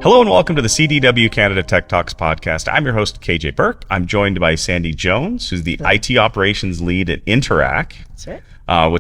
Hello and welcome to the CDW Canada Tech Talks podcast. I'm your host, KJ Burke. I'm joined by Sandi Jones, who's the IT operations lead at Interac. That's right.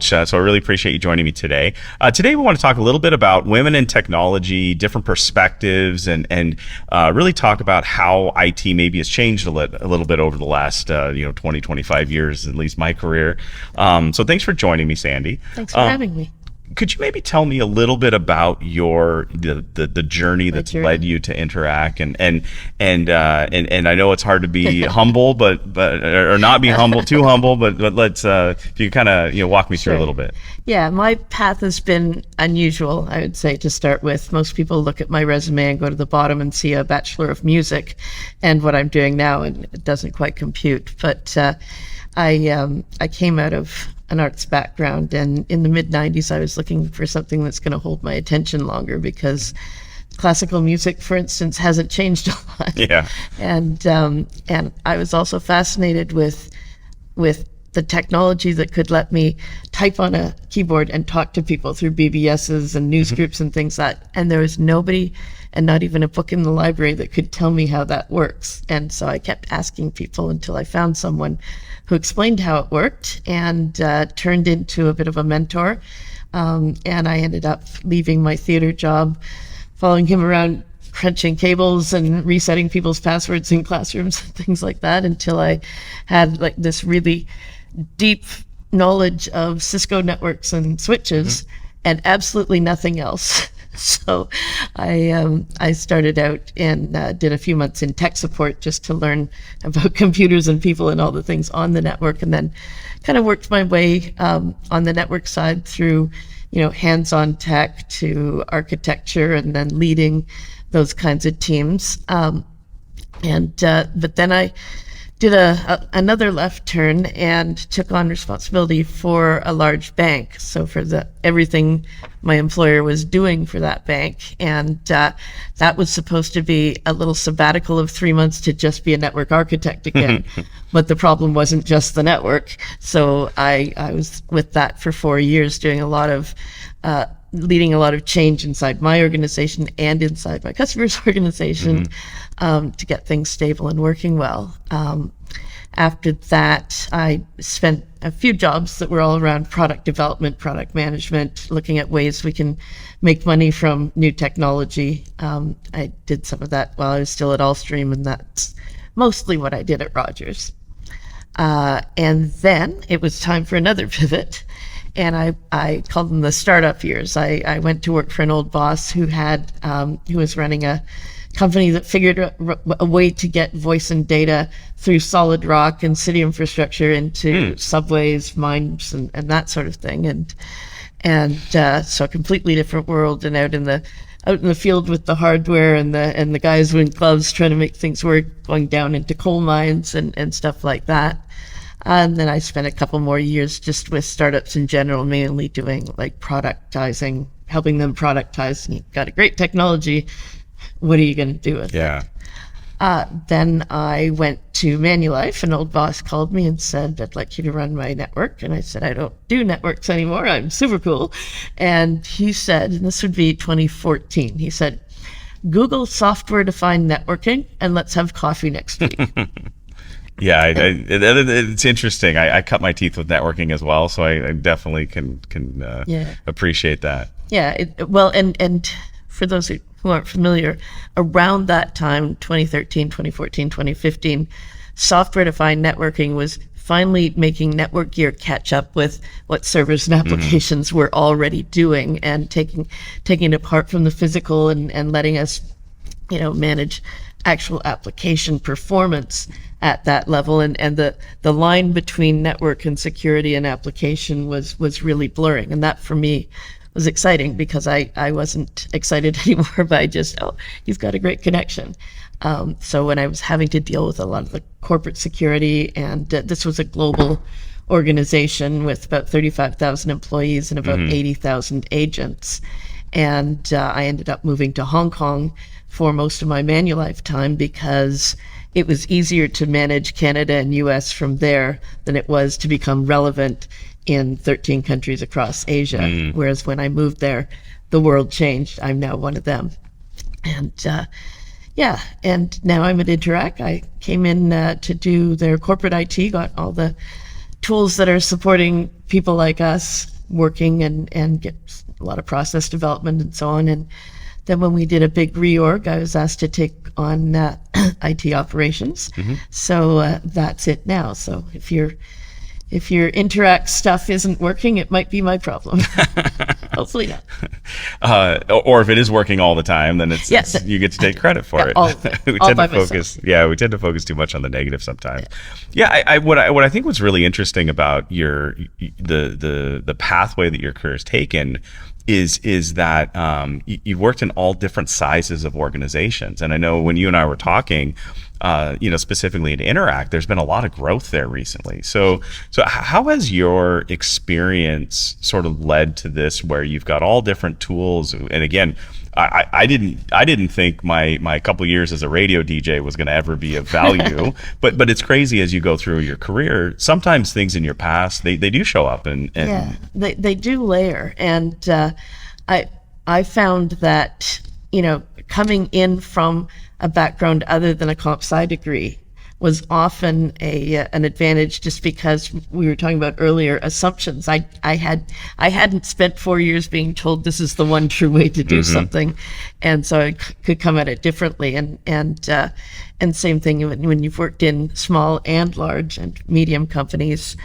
So I really appreciate you joining me today. Today we want to talk a little bit about women in technology, different perspectives, and really talk about how IT maybe has changed a little bit over the last 20, 25 years, at least my career. So thanks for joining me, Sandi. Thanks for having me. Could you maybe tell me a little bit about the journey that's led you to Interac, and I know it's hard to be humble, but or not be too humble, but let's if you kind of walk me through a little bit. Yeah, my path has been unusual, I would say, to start with. Most people look at my resume and go to the bottom and see a Bachelor of Music, and what I'm doing now, and it doesn't quite compute. But I came out of an arts background, and in the mid-90s I was looking for something that's going to hold my attention longer, because classical music, for instance, hasn't changed a lot. Yeah. And I was also fascinated with the technology that could let me type on a keyboard and talk to people through BBSs and news groups and things like that. And there was nobody, and not even a book in the library, that could tell me how that works. And so I kept asking people until I found someone who explained how it worked, and turned into a bit of a mentor. And I ended up leaving my theater job, following him around, crunching cables and resetting people's passwords in classrooms and things like that, until I had like this really deep knowledge of Cisco networks and switches and absolutely nothing else. So I started out and did a few months in tech support just to learn about computers and people and all the things on the network, and then kind of worked my way on the network side through, hands-on tech to architecture, and then leading those kinds of teams. But then I did another left turn and took on responsibility for a large bank. So for everything my employer was doing for that bank. And that was supposed to be a little sabbatical of 3 months to just be a network architect again. But the problem wasn't just the network. So I was with that for 4 years, doing leading a lot of change inside my organization and inside my customers' organization, to get things stable and working well. After that, I spent a few jobs that were all around product development, product management, looking at ways we can make money from new technology. I did some of that while I was still at Allstream, and that's mostly what I did at Rogers. And then it was time for another pivot. And I called them the startup years. I went to work for an old boss who was running a company that figured a way to get voice and data through solid rock and city infrastructure into subways, mines, and that sort of thing. And so a completely different world, and out in the field with the hardware and the guys with gloves trying to make things work, going down into coal mines and stuff like that. And then I spent a couple more years just with startups in general, mainly doing like productizing, helping them productize. You've got a great technology. What are you going to do with it? Then I went to Manulife. An old boss called me and said, I'd like you to run my network. And I said, I don't do networks anymore. I'm super cool. And he said, and this would be 2014, he said, Google software-defined networking, and let's have coffee next week. Yeah, it's interesting. I cut my teeth with networking as well, so I definitely can appreciate that. Yeah, and for those who aren't familiar, around that time, 2013, 2014, 2015, software-defined networking was finally making network gear catch up with what servers and applications were already doing, and taking it apart from the physical and letting us, manage actual application performance at that level, and the line between network and security and application was really blurring, and that for me was exciting, because I wasn't excited anymore by just, you've got a great connection. So when I was having to deal with a lot of the corporate security, and this was a global organization with about 35,000 employees and about 80,000 agents, and I ended up moving to Hong Kong for most of my Manulife time, because it was easier to manage Canada and US from there than it was to become relevant in 13 countries across Asia. Whereas when I moved there, the world changed. I'm now one of them. And yeah, and now I'm at Interac. I came in to do their corporate IT, got all the tools that are supporting people like us working and get a lot of process development and so on. And then when we did a big reorg, I was asked to take on IT operations. So that's it now. So if your Interac stuff isn't working, it might be my problem. Hopefully not. Or if it is working all the time, then you get to take credit for it. All of it. we All tend by to focus. myself. Yeah, we tend to focus too much on the negative sometimes. Yeah, what I think was really interesting about the pathway that your career has taken is that you've worked in all different sizes of organizations. And I know when you and I were talking, specifically in Interac, there's been a lot of growth there recently. So how has your experience sort of led to this, where you've got all different tools? And again, I didn't think my couple of years as a radio DJ was going to ever be of value, but it's crazy as you go through your career. Sometimes things in your past they do show up, and yeah, they do layer. And I found that coming in from a background other than a comp sci degree was often an advantage, just because we were talking about earlier assumptions. I hadn't spent 4 years being told this is the one true way to do something, and so I could come at it differently. And same thing when you've worked in small and large and medium companies,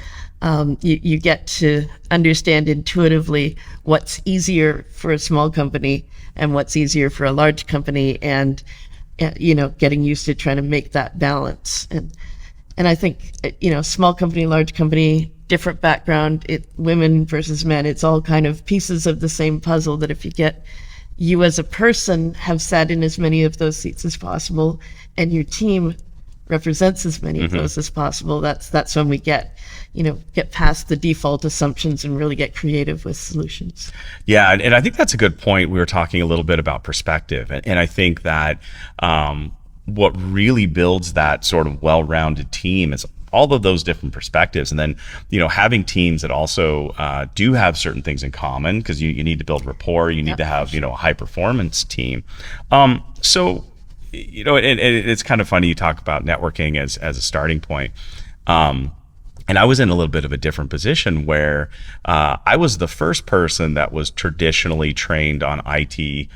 you get to understand intuitively what's easier for a small company and what's easier for a large company, and getting used to trying to make that balance. And I think, small company, large company, different background, women versus men, it's all kind of pieces of the same puzzle, that if you as a person have sat in as many of those seats as possible, and your team represents as many of those as possible, that's when we get past the default assumptions and really get creative with solutions. Yeah, and I think that's a good point. We were talking a little bit about perspective, and I think that what really builds that sort of well-rounded team is all of those different perspectives, and then having teams that also do have certain things in common, because you need to build rapport. You need to have a high performance team. So it's kind of funny you talk about networking as a starting point. And I was in a little bit of a different position, where I was the first person that was traditionally trained on IT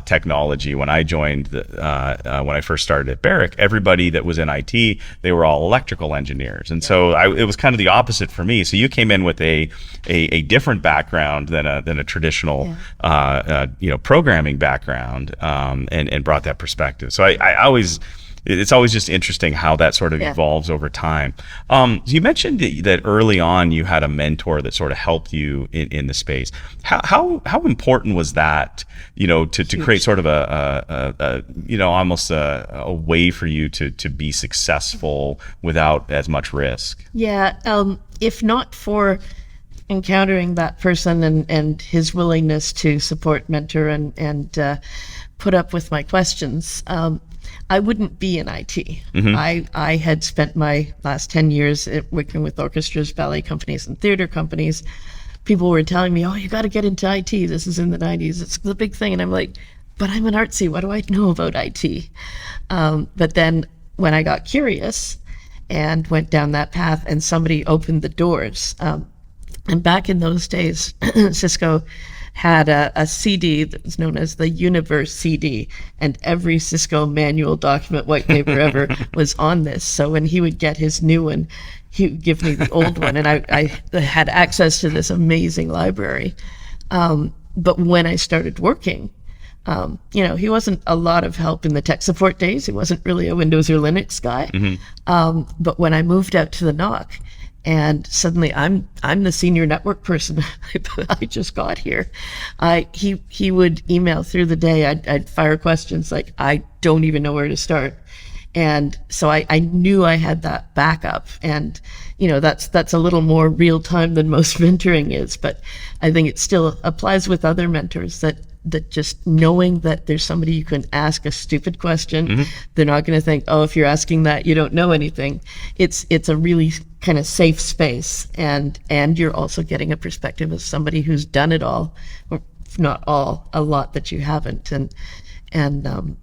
technology. When I joined, when I first started at Burke, everybody that was in IT, they were all electrical engineers. And so it was kind of the opposite for me. So you came in with a different background than a traditional, programming background, and brought that perspective. So it's always just interesting how that sort of evolves over time. You mentioned that early on you had a mentor that sort of helped you in the space. How important was that, to create sort of almost a way for you to be successful without as much risk? Yeah. If not for encountering that person and his willingness to support, mentor, and put up with my questions, I wouldn't be in IT. I had spent my last 10 years working with orchestras, ballet companies, and theater companies. People were telling me, oh, you got to get into IT. This is in the 90s. It's the big thing. And I'm like, but I'm an artsy. What do I know about IT? But then when I got curious and went down that path, and somebody opened the doors, and back in those days, Cisco had a CD that was known as the Universe CD, and every Cisco manual, document, white paper ever was on this. So when he would get his new one, he would give me the old one, and I had access to this amazing library. But when I started working, he wasn't a lot of help in the tech support days. He wasn't really a Windows or Linux guy. But when I moved out to the NOC, and suddenly I'm the senior network person, I just got here, he would email through the day. I'd fire questions like, I don't even know where to start. And so I knew I had that backup, and that's a little more real time than most mentoring is, but I think it still applies with other mentors, that just knowing that there's somebody you can ask a stupid question. They're not going to think, oh, if you're asking that, you don't know anything. It's a really kind of safe space, and you're also getting a perspective of somebody who's done it all, or if not all, a lot that you haven't. And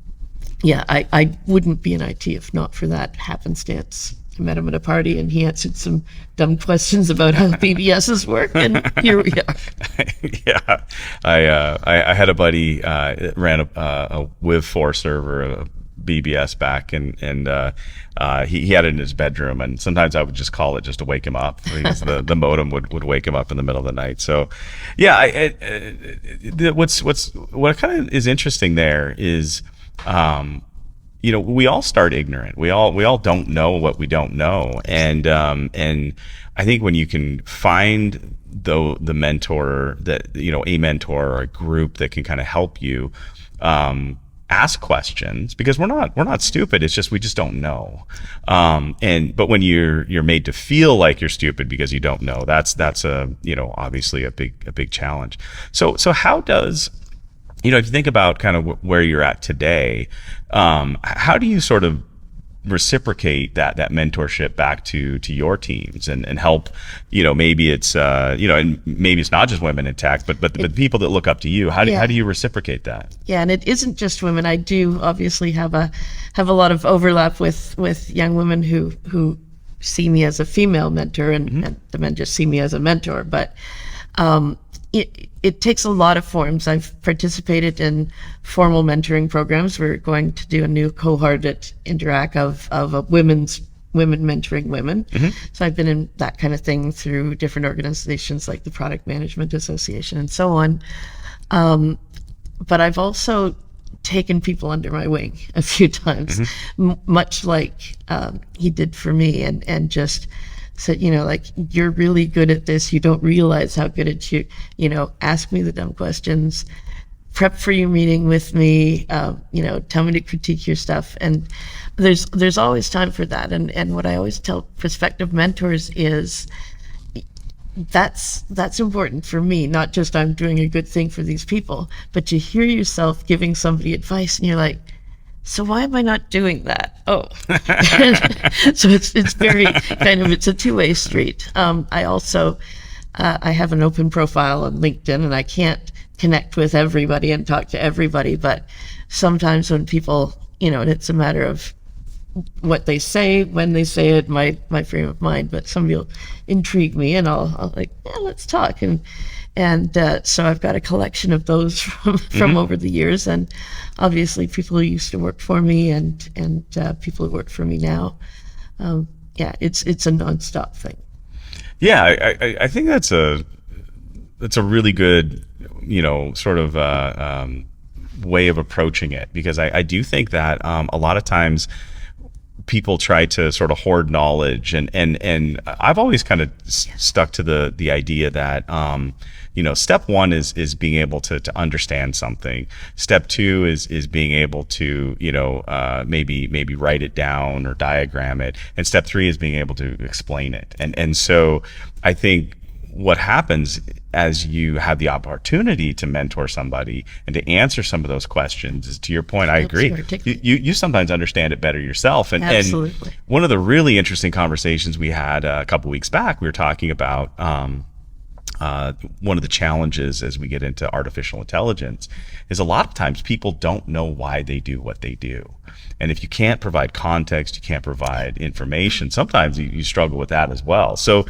yeah, I wouldn't be in IT if not for that happenstance. I met him at a party and he answered some dumb questions about how BBSs work, and here we are. Yeah, I had a buddy ran a Wiv4 server, a BBS back, and he had it in his bedroom, and sometimes I would just call it just to wake him up because the modem would wake him up in the middle of the night. So, yeah, what kind of is interesting there is, we all start ignorant. We all don't know what we don't know, and I think when you can find the mentor that a mentor or a group that can kind of help you ask questions, because we're not stupid. It's just we just don't know. But when you're made to feel like you're stupid because you don't know, that's obviously a big challenge. So how does, if you think about kind of where you're at today, how do you sort of reciprocate that mentorship back to your teams and help, maybe it's and maybe it's not just women in tech, but the people that look up to you, how do you reciprocate that? Yeah, and it isn't just women. I do obviously have a lot of overlap with young women who see me as a female mentor, and the men just see me as a mentor. But it takes a lot of forms. I've participated in formal mentoring programs. We're going to do a new cohort at Interac of women mentoring women. So I've been in that kind of thing through different organizations like the Product Management Association and so on. But I've also taken people under my wing a few times, much like he did for me, and just said, you're really good at this. You don't realize how good at you, ask me the dumb questions, prep for your meeting with me, tell me to critique your stuff. And there's always time for that. And what I always tell prospective mentors is that's important for me, not just I'm doing a good thing for these people, but to hear yourself giving somebody advice and you're like, so why am I not doing that? Oh, so it's very kind of, it's a two-way street. I also, I have an open profile on LinkedIn, and I can't connect with everybody and talk to everybody, but sometimes when people, and it's a matter of what they say, when they say it, my frame of mind, but somebody will intrigue me and I'll like, yeah, let's talk. And so I've got a collection of those from over the years, and obviously people who used to work for me and people who work for me now. It's a nonstop thing. Yeah, I think that's a really good, sort of way of approaching it, because I do think that a lot of times people try to sort of hoard knowledge, and I've always kind of stuck to the idea that step one is being able to understand something. Step two is being able to maybe write it down or diagram it, and step three is being able to explain it. And so I think what happens as you have the opportunity to mentor somebody and to answer some of those questions is, to your point, I agree. You sometimes understand it better yourself. And one of the really interesting conversations we had a couple weeks back, we were talking about one of the challenges as we get into artificial intelligence is a lot of times people don't know why they do what they do. And if you can't provide context, you can't provide information, sometimes you struggle with that as well. So,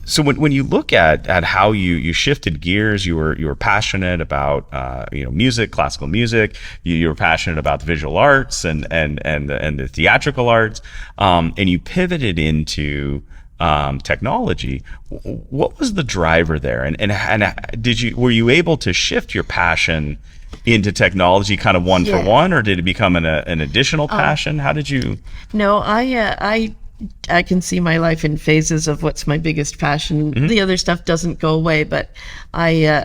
so when you look at how you shifted gears, you were passionate about music, classical music. You were passionate about the visual arts and the theatrical arts, and you pivoted into technology. What was the driver there, and were you able to shift your passion into technology kind of one for one, or did it become an additional passion? How did you? No, I can see my life in phases of what's my biggest passion. The other stuff doesn't go away, but I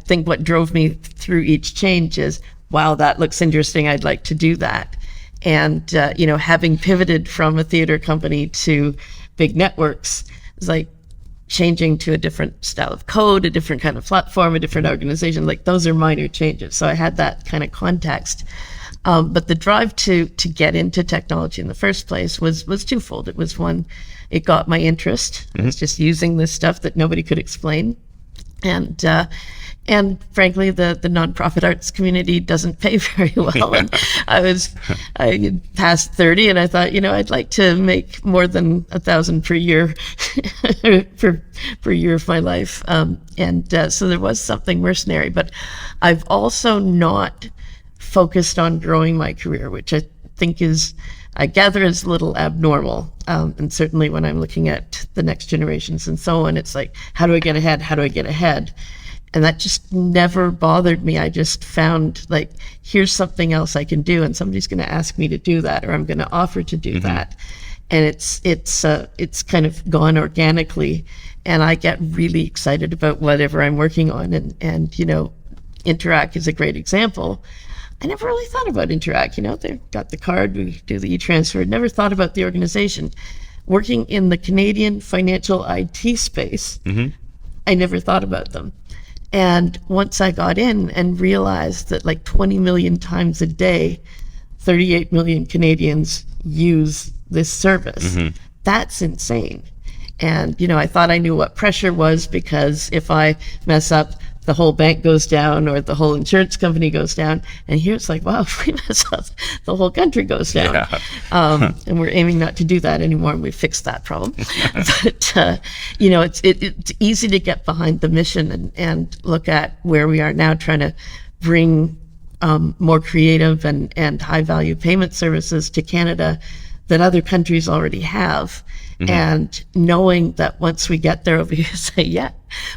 think what drove me through each change is, wow, that looks interesting. I'd like to do that. And, having pivoted from a theater company to big networks, it's like changing to a different style of code, a different kind of platform, a different organization. Like, those are minor changes. So I had that kind of context. But the drive to get into technology in the first place was twofold. It was one, it got my interest. I was just using this stuff that nobody could explain. And frankly, the nonprofit arts community doesn't pay very well. And I passed 30, and I thought, I'd like to make more than $1,000 per year per year of my life. So there was something mercenary, but I've also not focused on growing my career, which I gather is a little abnormal. And certainly when I'm looking at the next generations and so on, it's like, how do I get ahead? How do I get ahead? And that just never bothered me. I just found like, here's something else I can do, and somebody's going to ask me to do that, or I'm going to offer to do that. And it's kind of gone organically, and I get really excited about whatever I'm working on. And Interac is a great example. I never really thought about Interac. They've got the card, we do the e-transfer. Never thought about the organization. Working in the Canadian financial IT space, I never thought about them. And once I got in and realized that like 20 million times a day, 38 million Canadians use this service, that's insane. And, I thought I knew what pressure was, because if I mess up, the whole bank goes down or the whole insurance company goes down. And here it's like, wow, if we mess up, the whole country goes down. Yeah. And we're aiming not to do that anymore, and we fixed that problem. But, it's easy to get behind the mission and look at where we are now, trying to bring more creative and high value payment services to Canada that other countries already have. And knowing that once we get there, we say, yeah,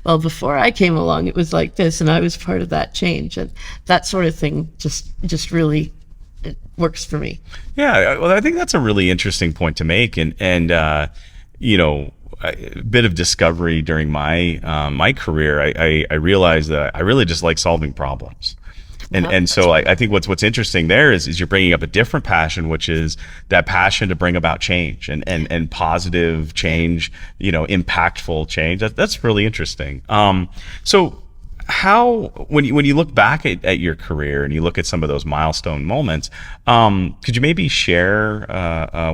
well, before I came along, it was like this, and I was part of that change. And that sort of thing just really, it works for me. Yeah, well, I think that's a really interesting point to make. And a bit of discovery during my career, I realized that I really just like solving problems. And so I think what's interesting there is you're bringing up a different passion, which is that passion to bring about change and positive change, impactful change. That's really interesting. So how, when you look back at your career and you look at some of those milestone moments, could you maybe share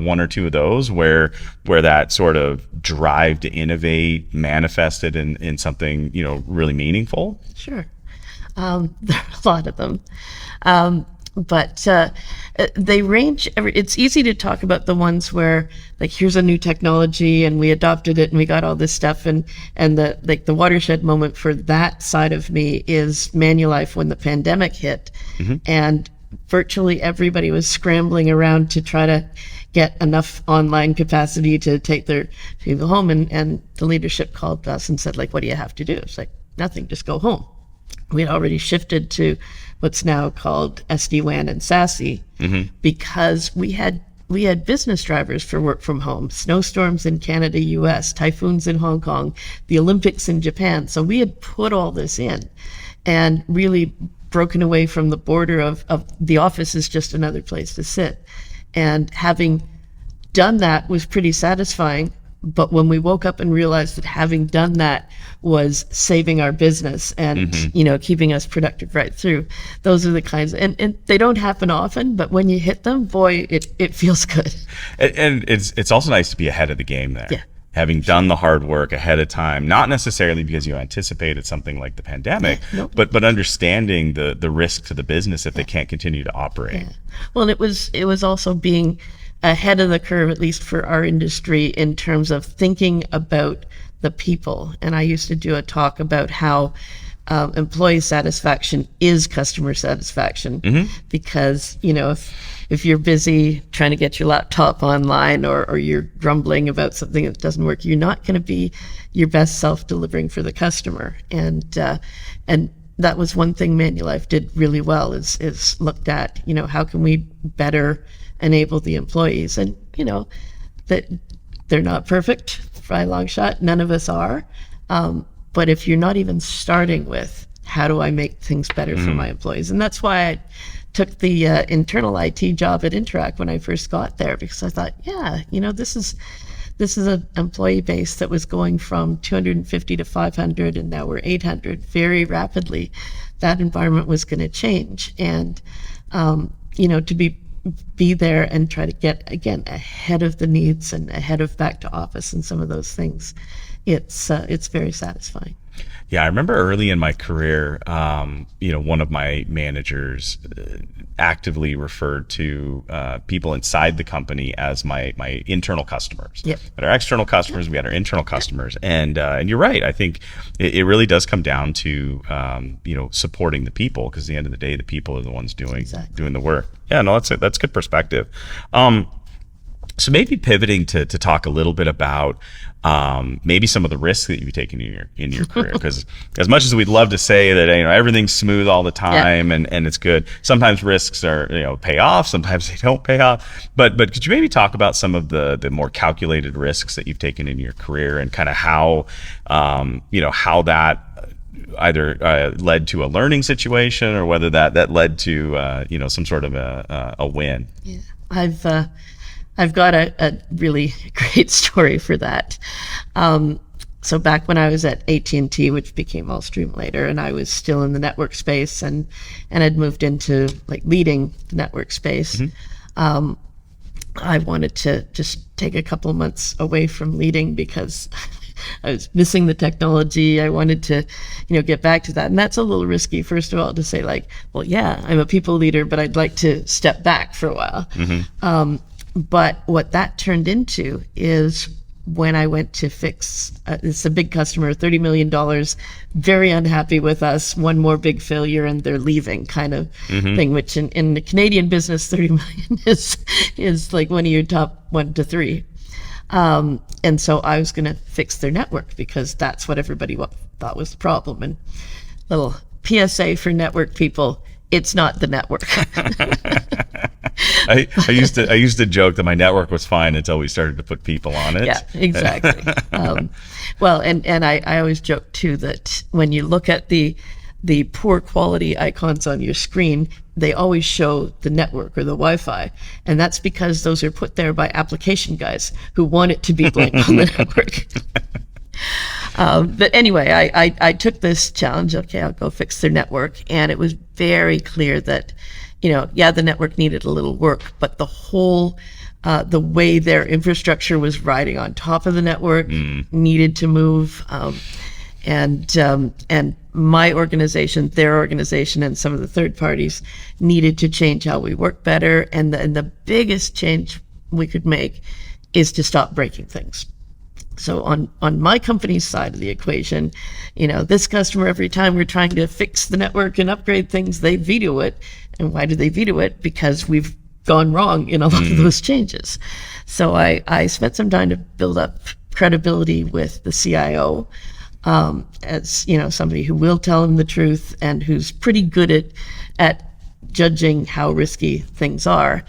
one or two of those where that sort of drive to innovate manifested in something, really meaningful? Sure. There are a lot of them. But they range. It's easy to talk about the ones where, like, here's a new technology and we adopted it and we got all this stuff. And the watershed moment for that side of me is Manulife when the pandemic hit. And virtually everybody was scrambling around to try to get enough online capacity to take their people home. And the leadership called us and said, like, what do you have to do? It's like, nothing, just go home. We had already shifted to what's now called SD-WAN and SASE, because we had business drivers for work from home, snowstorms in Canada, US, typhoons in Hong Kong, the Olympics in Japan. So we had put all this in and really broken away from the border of the office is just another place to sit. And having done that was pretty satisfying. But when we woke up and realized that having done that was saving our business and, keeping us productive right through, those are the kinds, and they don't happen often, but when you hit them, boy, it feels good. And it's also nice to be ahead of the game there. Yeah. Having done the hard work ahead of time, not necessarily because you anticipated something like the pandemic, but understanding the risk to the business if they can't continue to operate. Yeah. Well, and it was also being ahead of the curve, at least for our industry, in terms of thinking about the people. And I used to do a talk about how employee satisfaction is customer satisfaction, because if you're busy trying to get your laptop online or you're grumbling about something that doesn't work, you're not going to be your best self delivering for the customer. And that was one thing Manulife did really well, is looked at, how can we better enable the employees. And that they're not perfect by a long shot, none of us are, but if you're not even starting with how do I make things better for my employees, and that's why I took the internal IT job at Interac when I first got there, because I thought, this is an employee base that was going from 250 to 500, and now we're 800 very rapidly. That environment was going to change, and to be there and try to get, again, ahead of the needs and ahead of back to office and some of those things it's very satisfying. Yeah, I remember early in my career, one of my managers actively referred to people inside the company as my internal customers. Yep. But our external customers, we had our internal customers, and you're right. I think it really does come down to supporting the people, because at the end of the day, the people are the ones doing the work. Yeah, no, that's good perspective. So maybe pivoting to talk a little bit about maybe some of the risks that you've taken in your career, because as much as we'd love to say that everything's smooth all the time and it's good, sometimes risks are pay off, sometimes they don't pay off. But could you maybe talk about some of the more calculated risks that you've taken in your career, and kind of how how that either led to a learning situation, or whether that led to some sort of a win? Yeah, I've got a really great story for that. So back when I was at AT&T, which became Allstream later, and I was still in the network space and had moved into like leading the network space, I wanted to just take a couple of months away from leading because I was missing the technology. I wanted to, get back to that. And that's a little risky, first of all, to say like, well, yeah, I'm a people leader, but I'd like to step back for a while. But what that turned into is when I went to fix, it's a big customer, $30 million, very unhappy with us, one more big failure and they're leaving kind of thing, which in the Canadian business, 30 million is like one of your top 1 to 3. And so I was going to fix their network because that's what everybody thought was the problem. And little PSA for network people, it's not the network. I used to joke that my network was fine until we started to put people on it. Yeah, exactly. Well, and I always joke too that when you look at the poor quality icons on your screen, they always show the network or the Wi-Fi, and that's because those are put there by application guys who want it to be blank on the network. But anyway, I took this challenge. Okay, I'll go fix their network, and it was very clear that, the network needed a little work, but the whole, the way their infrastructure was riding on top of the network needed to move, and my organization, their organization, and some of the third parties needed to change how we work better. And the biggest change we could make is to stop breaking things. So on my company's side of the equation, this customer, every time we're trying to fix the network and upgrade things, they veto it. And why do they veto it? Because we've gone wrong in a lot of those changes. So I spent some time to build up credibility with the CIO, as somebody who will tell him the truth and who's pretty good at judging how risky things are.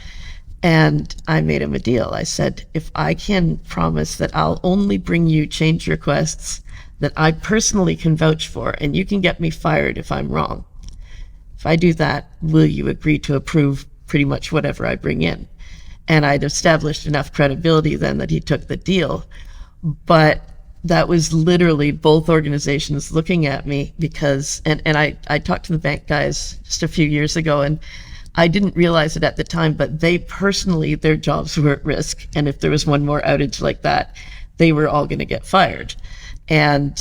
And I made him a deal. I said, if I can promise that I'll only bring you change requests that I personally can vouch for, and you can get me fired if I'm wrong. If I do that, will you agree to approve pretty much whatever I bring in? And I'd established enough credibility then that he took the deal. But that was literally both organizations looking at me because, and I talked to the bank guys just a few years ago, and I didn't realize it at the time, but they personally, their jobs were at risk. And if there was one more outage like that, they were all going to get fired. And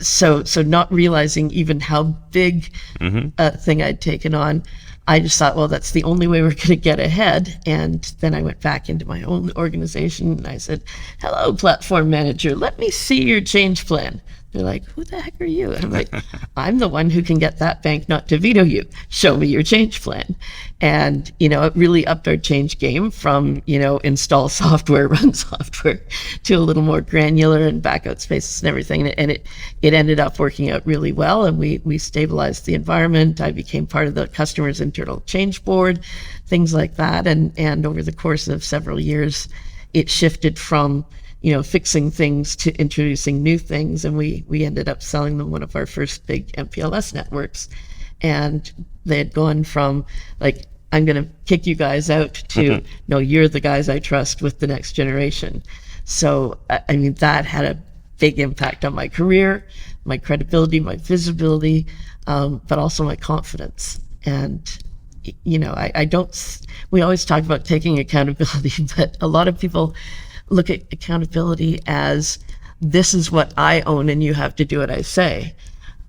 so not realizing even how big a thing I'd taken on, I just thought, well, that's the only way we're going to get ahead. And then I went back into my own organization and I said, hello, platform manager, let me see your change plan. They're like, who the heck are you? And I'm like, I'm the one who can get that bank not to veto you. Show me your change plan. And, it really upped our change game from, install software, run software, to a little more granular and backout spaces and everything. And it ended up working out really well. And we stabilized the environment. I became part of the customer's internal change board, things like that. And over the course of several years, it shifted from fixing things to introducing new things. And we ended up selling them one of our first big MPLS networks. And they had gone from like, I'm going to kick you guys out to, no, you're the guys I trust with the next generation. So, I mean, that had a big impact on my career, my credibility, my visibility, but also my confidence. And, we always talk about taking accountability, but a lot of people look at accountability as this is what I own and you have to do what I say.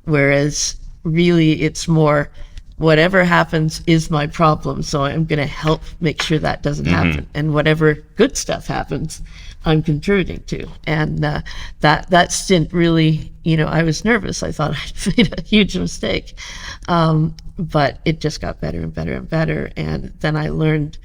Whereas really it's more, whatever happens is my problem, so I'm going to help make sure that doesn't happen. And whatever good stuff happens, I'm contributing to. And that stint really, I was nervous. I thought I'd made a huge mistake. But it just got better and better and better. And then I learned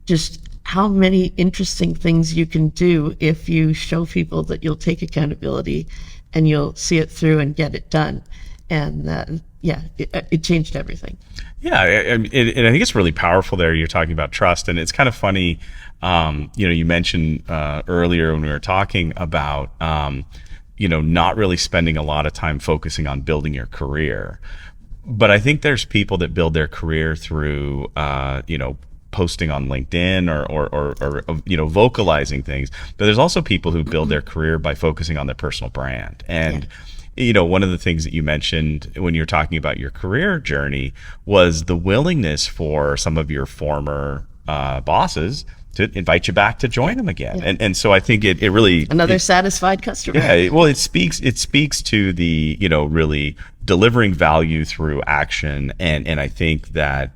just how many interesting things you can do if you show people that you'll take accountability and you'll see it through and get it done. And it changed everything. Yeah, and I think it's really powerful there. You're talking about trust, and it's kind of funny. You mentioned earlier when we were talking about not really spending a lot of time focusing on building your career. But I think there's people that build their career through posting on LinkedIn or vocalizing things. But there's also people who build their career by focusing on their personal brand. And one of the things that you mentioned when you're talking about your career journey was the willingness for some of your former bosses to invite you back to join them again. And so I think it really satisfied customer. Yeah, well, it speaks to the really delivering value through action, and I think that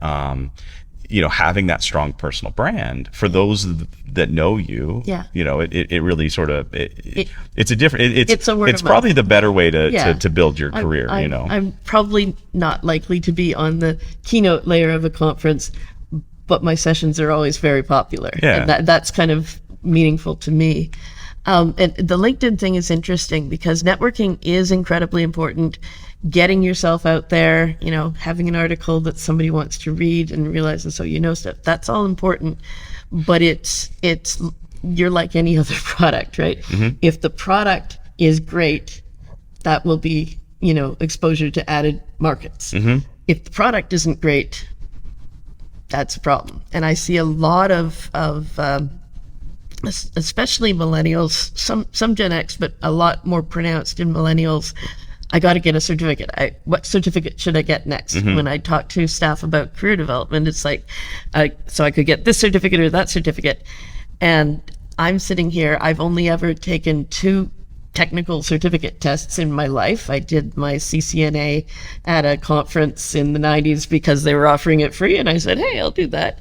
having that strong personal brand for those that know you, it really sort of it's a different it's probably the better way to build your career. I'm probably not likely to be on the keynote layer of a conference, but my sessions are always very popular. And that's kind of meaningful to me. And the LinkedIn thing is interesting because networking is incredibly important. Getting yourself out there, having an article that somebody wants to read and realizes, stuff, that's all important. But you're like any other product, right? If the product is great, that will be, exposure to added markets. If the product isn't great, that's a problem. And I see a lot of especially millennials, some Gen X, but a lot more pronounced in millennials. I got to get a certificate. What certificate should I get next? When I talk to staff about career development, it's like, so I could get this certificate or that certificate. And I'm sitting here, I've only ever taken 2 technical certificate tests in my life. I did my CCNA at a conference in the 90s because they were offering it free, and I said, hey, I'll do that.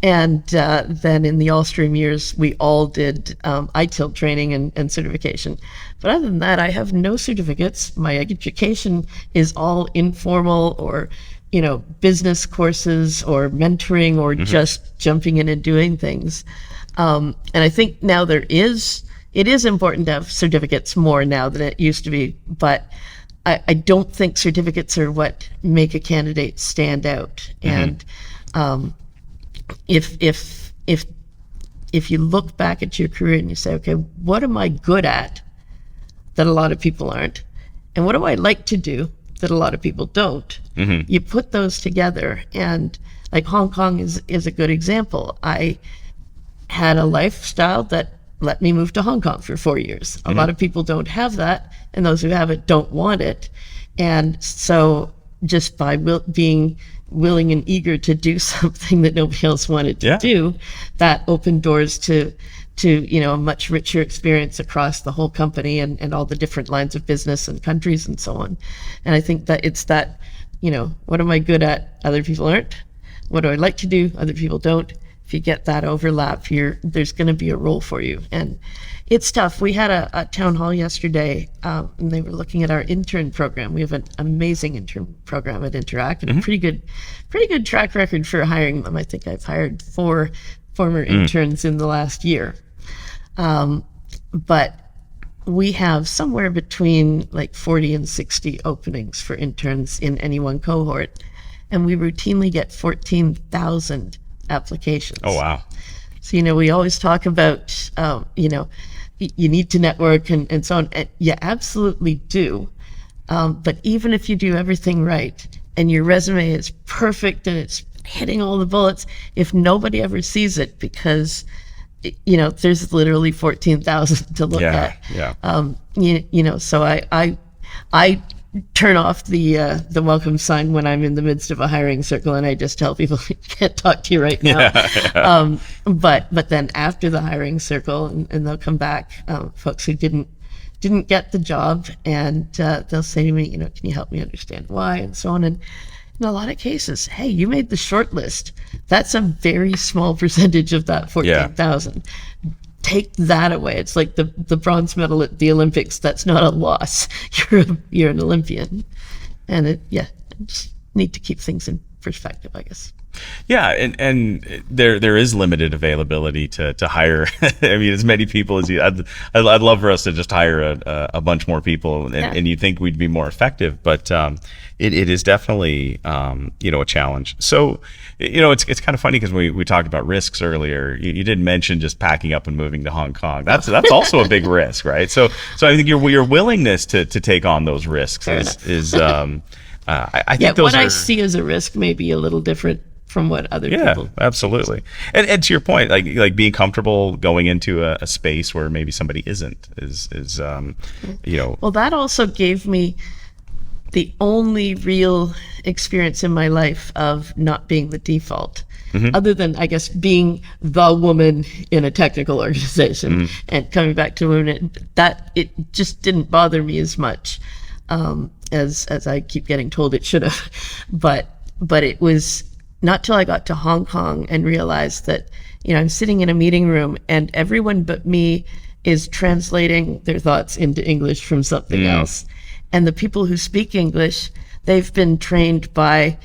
And then in the Allstream years, we all did ITIL training and certification. But other than that, I have no certificates. My education is all informal or business courses or mentoring or just jumping in and doing things. And I think now it is important to have certificates more now than it used to be, but I don't think certificates are what make a candidate stand out. And if you look back at your career and you say, okay, what am I good at that a lot of people aren't? And what do I like to do that a lot of people don't? You put those together, and like Hong Kong is a good example. I had a lifestyle that let me move to Hong Kong for 4 years. A lot of people don't have that, and those who have it don't want it. And so just by being willing and eager to do something that nobody else wanted to do, that opened doors to a much richer experience across the whole company and all the different lines of business and countries and so on. And I think that it's that, what am I good at? Other people aren't. What do I like to do? Other people don't. If you get that overlap, there's going to be a role for you. And it's tough. We had a town hall yesterday, and they were looking at our intern program. We have an amazing intern program at Interac, and a pretty good track record for hiring them. I think I've hired 4 former interns in the last year. But we have somewhere between like 40 and 60 openings for interns in any one cohort, and we routinely get 14,000 applications. Oh, wow. So, we always talk about, you need to network and so on. And you absolutely do. But even if you do everything right and your resume is perfect and it's hitting all the bullets, if nobody ever sees it because, there's literally 14,000 to look at. So I turn off the welcome sign when I'm in the midst of a hiring circle, and I just tell people, I can't talk to you right now. But then after the hiring circle, and they'll come back, folks who didn't didn't get the job, and they'll say to me, can you help me understand why, and so on. And in a lot of cases, hey, you made the short list. That's a very small percentage of that 14,000. Take that away. It's like the bronze medal at the Olympics. That's not a loss. You're an Olympian, and just need to keep things in perspective, I guess. Yeah, and there is limited availability to hire. I mean, as many people as you. I'd love for us to just hire a bunch more people, and you'd think we'd be more effective. But it is definitely a challenge. So it's kind of funny because we talked about risks earlier. You did mention just packing up and moving to Hong Kong. That's also a big risk, right? So I think your willingness to take on those risks is I think those what I see as a risk may be a little different from what other people. Yeah, absolutely. And to your point, like being comfortable going into a space where maybe somebody isn't is Well, that also gave me the only real experience in my life of not being the default. Other than, I guess, being the woman in a technical organization and coming back to women, that it just didn't bother me as much as I keep getting told it should have. But it was not till I got to Hong Kong and realized that, I'm sitting in a meeting room and everyone but me is translating their thoughts into English from something else. And the people who speak English, they've been trained by,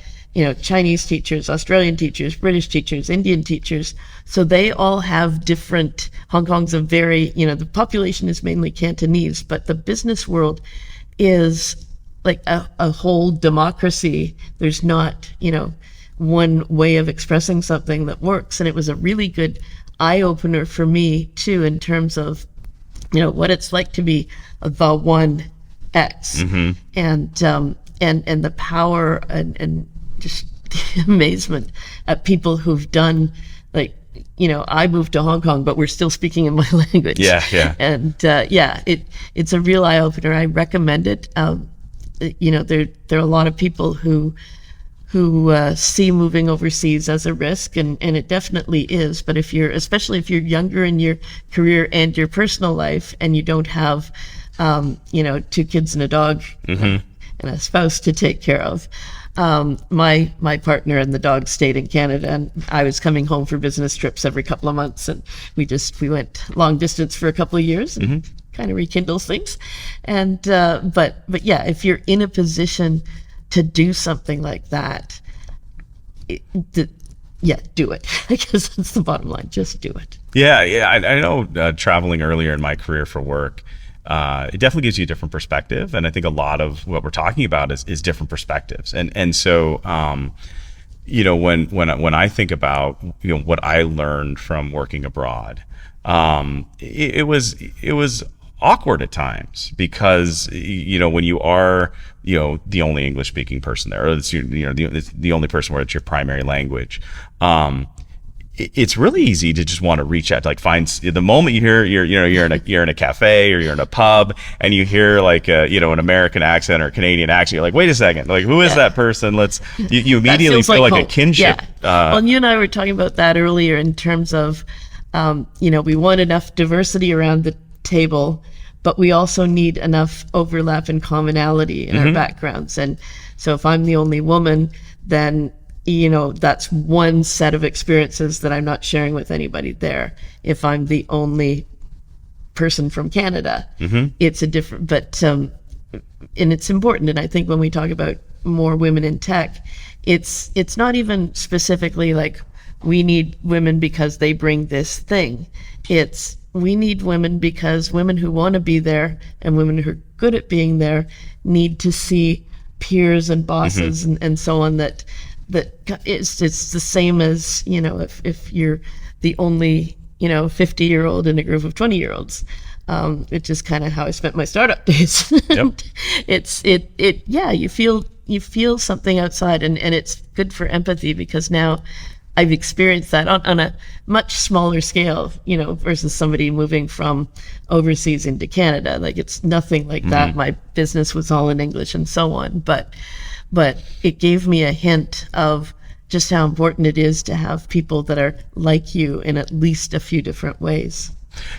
Chinese teachers, Australian teachers, British teachers, Indian teachers. So they all have different, Hong Kong's a very, the population is mainly Cantonese, but the business world is like a whole democracy. There's not, one way of expressing something that works. And it was a really good eye-opener for me too, in terms of, what it's like to be the one X, and the power and just the amazement at people who've done, like, I moved to Hong Kong, but we're still speaking in my language. Yeah. And it's a real eye-opener. I recommend it. There are a lot of people who see moving overseas as a risk, and it definitely is. But especially if you're younger in your career and your personal life, and you don't have, 2 kids and a dog and a spouse to take care of. My partner and the dog stayed in Canada, and I was coming home for business trips every couple of months, and we went long distance for a couple of years, and kind of rekindles things. And but yeah, if you're in a position to do something like that, do it. I guess that's the bottom line. Just do it. Yeah. I know traveling earlier in my career for work, it definitely gives you a different perspective. And I think a lot of what we're talking about is different perspectives. And so, when I think about, what I learned from working abroad, it was awkward at times because, when you are, the only English speaking person there, or it's, the only person where it's your primary language, it's really easy to just want to reach out to, like, find the moment you hear you're in a cafe or you're in a pub and you hear like an American accent or a Canadian accent, you're like, wait a second, like, who is that person? You immediately feel like a kinship. Well, you and I were talking about that earlier in terms of, we want enough diversity around the table, but we also need enough overlap and commonality in our backgrounds. And so if I'm the only woman, then that's one set of experiences that I'm not sharing with anybody there. If I'm the only person from Canada, it's a different, but, and it's important. And I think when we talk about more women in tech, it's not even specifically like we need women because they bring this thing. We need women because women who want to be there and women who are good at being there need to see peers and bosses and so on that it's the same as, if you're the only, 50-year-old in a group of 20-year-olds, which is kind of how I spent my startup days. Yep. You feel something outside, and it's good for empathy because now I've experienced that on a much smaller scale, versus somebody moving from overseas into Canada. Like, it's nothing like that. My business was all in English and so on, but it gave me a hint of just how important it is to have people that are like you in at least a few different ways.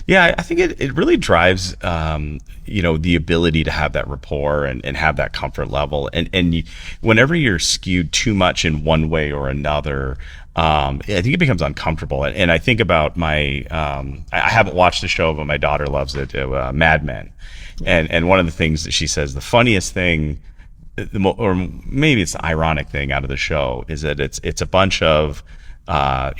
Yeah, I think it really drives, the ability to have that rapport and have that comfort level. And whenever you're skewed too much in one way or another, I think it becomes uncomfortable. And I think about I haven't watched the show, but my daughter loves it, Mad Men. And one of the things that she says, the funniest thing, or maybe it's the ironic thing out of the show, is that it's a bunch of late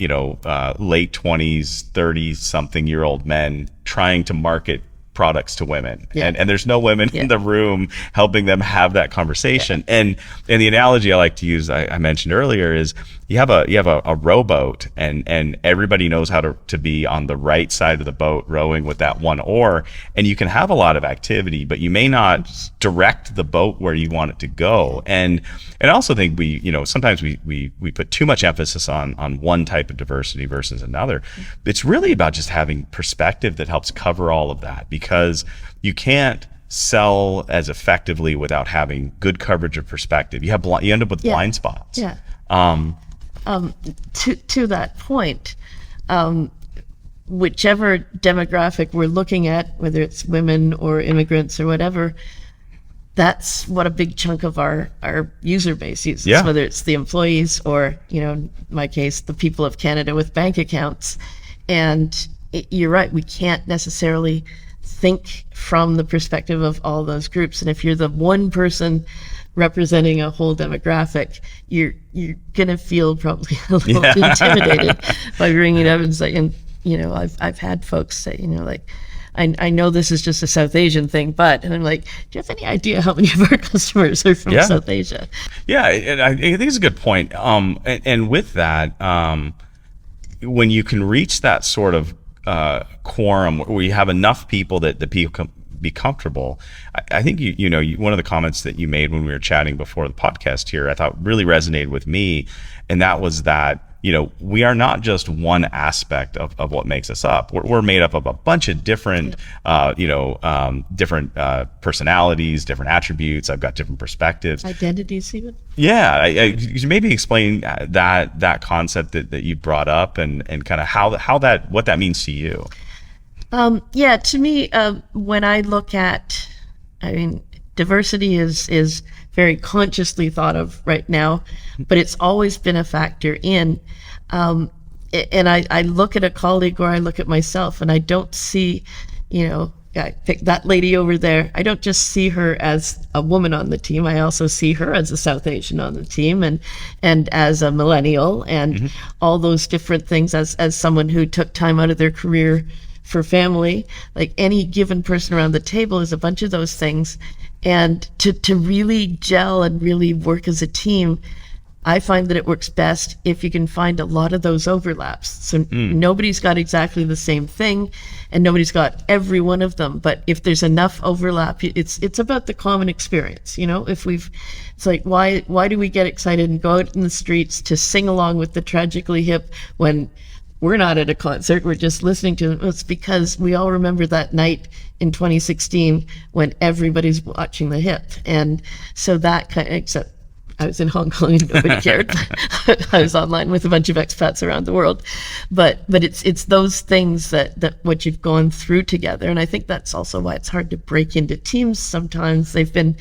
20s, 30 something year old men trying to market products to women. Yeah. And there's no women in the room helping them have that conversation. And the analogy I like to use, I mentioned earlier, is you have a rowboat, and everybody knows how to be on the right side of the boat rowing with that one oar, and you can have a lot of activity, but you may not direct the boat where you want it to go. And I also think sometimes we put too much emphasis on one type of diversity versus another. It's really about just having perspective that helps cover all of that, because you can't sell as effectively without having good coverage of perspective. You end up with blind spots. Yeah. To that point, whichever demographic we're looking at, whether it's women or immigrants or whatever, that's what a big chunk of our user base uses, whether it's the employees or, in my case, the people of Canada with bank accounts. And you're right, we can't necessarily think from the perspective of all those groups. And if you're the one person representing a whole demographic, you're gonna feel probably a little intimidated by bringing it up and saying, I've had folks say, I know this is just a South Asian thing, and I'm like, do you have any idea how many of our customers are from South Asia? Yeah, and I think it's a good point. And with that, when you can reach that sort of quorum where you have enough people that people can be comfortable, I think one of the comments that you made when we were chatting before the podcast here, I thought really resonated with me, and that was that we are not just one aspect of what makes us up. We're made up of a bunch of different different personalities, different attributes. I've got different perspectives, identities even. Yeah, could you maybe explain that concept that you brought up, and kind of what that means to you? To me, when I look at, diversity is very consciously thought of right now, but it's always been a factor in, and I look at a colleague or I look at myself, and I don't see, I pick that lady over there. I don't just see her as a woman on the team. I also see her as a South Asian on the team, and as a millennial, and all those different things, as someone who took time out of their career for family. Like any given person around the table is a bunch of those things. And to really gel and really work as a team, I find that it works best if you can find a lot of those overlaps. So nobody's got exactly the same thing, and nobody's got every one of them. But if there's enough overlap, it's about the common experience. It's like, why do we get excited and go out in the streets to sing along with the Tragically Hip when we're not at a concert, we're just listening to them? It's because we all remember that night in 2016 when everybody's watching the hip. And so except I was in Hong Kong and nobody cared. I was online with a bunch of expats around the world. But it's those things that what you've gone through together. And I think that's also why it's hard to break into teams sometimes. They've been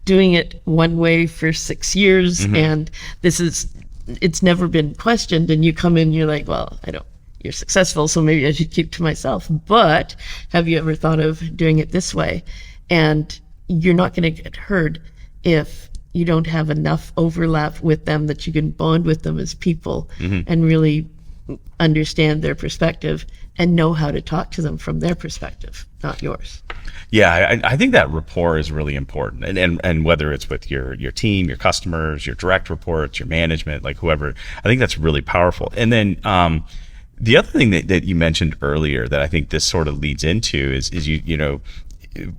doing it one way for 6 years, and it's never been questioned. And you come in, you're like, well, you're successful, so maybe I should keep to myself. But have you ever thought of doing it this way? And you're not going to get heard if you don't have enough overlap with them that you can bond with them as people and really understand their perspective and know how to talk to them from their perspective, not yours. Yeah, I think that rapport is really important, and whether it's with your team, your customers, your direct reports, your management, like whoever, I think that's really powerful. And then the other thing that you mentioned earlier that I think this sort of leads into is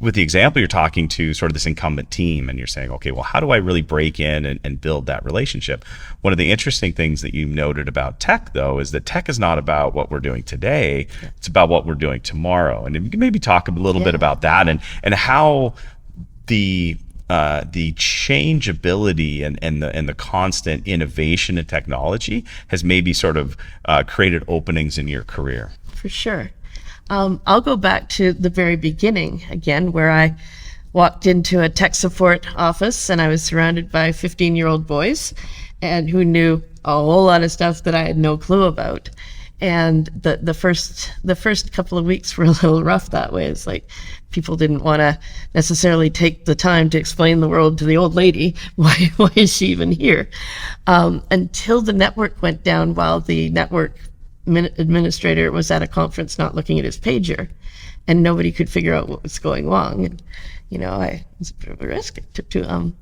with the example, you're talking to sort of this incumbent team, and you're saying, okay, well, how do I really break in and build that relationship? One of the interesting things that you noted about tech, though, is that tech is not about what we're doing today. It's about what we're doing tomorrow. And if you can maybe talk a little bit about that, and how the changeability and the constant innovation in technology has maybe sort of created openings in your career. For sure. I'll go back to the very beginning again, where I walked into a tech support office and I was surrounded by 15-year-old boys and who knew a whole lot of stuff that I had no clue about. And the first couple of weeks were a little rough that way. It's like people didn't want to necessarily take the time to explain the world to the old lady. Why is she even here? Until the network went down while the network administrator was at a conference not looking at his pager, and nobody could figure out what was going wrong. And, it was a bit of a risk to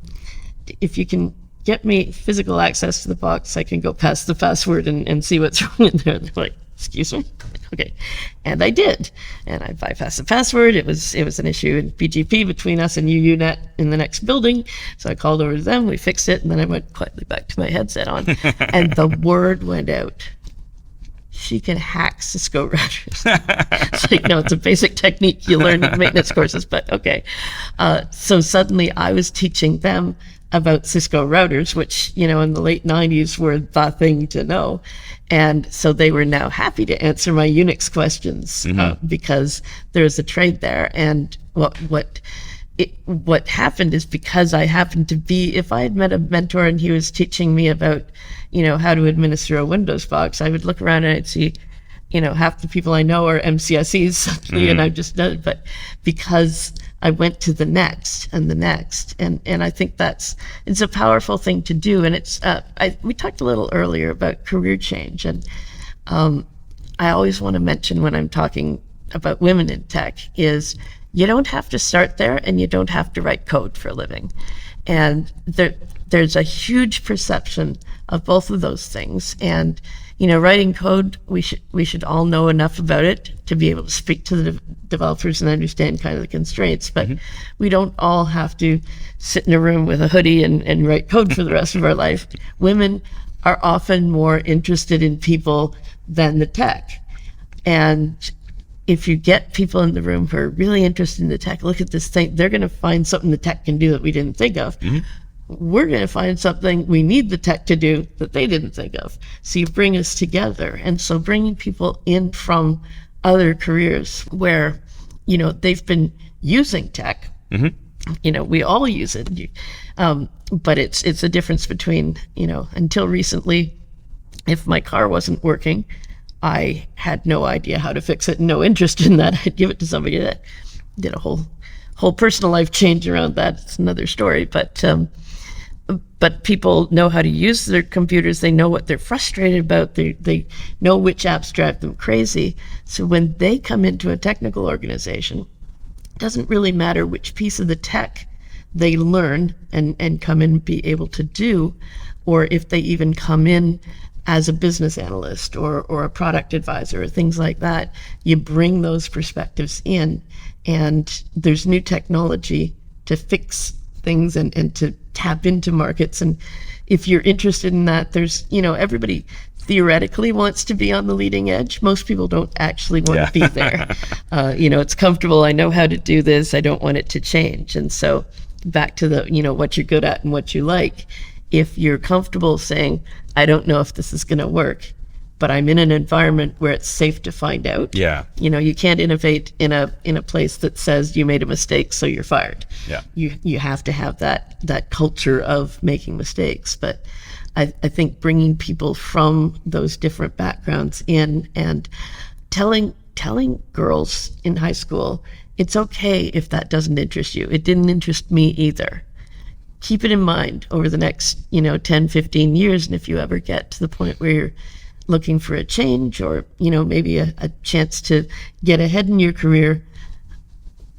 if you can get me physical access to the box, I can go past the password and see what's wrong in there. They're like, excuse me? Okay. And I did. And I bypassed the password. It was an issue in BGP between us and UUNet in the next building. So I called over to them, we fixed it, and then I went quietly back to my headset on. And the word went out. She can hack Cisco routers. It's like, no, it's a basic technique you learn in maintenance courses, but okay. So suddenly I was teaching them about Cisco routers, which, in the late 90s were the thing to know. And so they were now happy to answer my Unix questions because there's a trade there. And what happened is, because I happened to be, if I had met a mentor and he was teaching me about, how to administer a Windows box, I would look around and I'd see, half the people I know are MCSEs suddenly, and I've just done it. But because I went to the next and the next, and I think it's a powerful thing to do. And it's we talked a little earlier about career change, and I always want to mention when I'm talking about women in tech is you don't have to start there, and you don't have to write code for a living. And there's a huge perception of both of those things. And writing code, we should all know enough about it to be able to speak to the developers and understand kind of the constraints. But we don't all have to sit in a room with a hoodie and write code for the rest of our life. Women are often more interested in people than the tech. And if you get people in the room who are really interested in the tech, look at this thing, they're going to find something the tech can do that we didn't think of. We're going to find something we need the tech to do that they didn't think of. So you bring us together. And so bringing people in from other careers where, they've been using tech, we all use it. But it's a difference between, until recently, if my car wasn't working, I had no idea how to fix it, no interest in that. I'd give it to somebody that did a whole personal life change around that. It's another story. But people know how to use their computers. They know what they're frustrated about. They know which apps drive them crazy. So when they come into a technical organization, it doesn't really matter which piece of the tech they learn and come in and be able to do, or if they even come in as a business analyst or a product advisor or things like that. You bring those perspectives in, and there's new technology to fix things and to tap into markets. And if you're interested in that, there's, everybody theoretically wants to be on the leading edge. Most people don't actually want to be there. It's comfortable. I know how to do this. I don't want it to change. And so back to the, what you're good at and what you like. If you're comfortable saying, I don't know if this is going to work, but I'm in an environment where it's safe to find out. Yeah. You can't innovate in a place that says you made a mistake, so you're fired. Yeah. You have to have that culture of making mistakes. But I think bringing people from those different backgrounds in and telling girls in high school, it's okay if that doesn't interest you. It didn't interest me either. Keep it in mind over the next, 10, 15 years. And if you ever get to the point where you're looking for a change or, maybe a chance to get ahead in your career,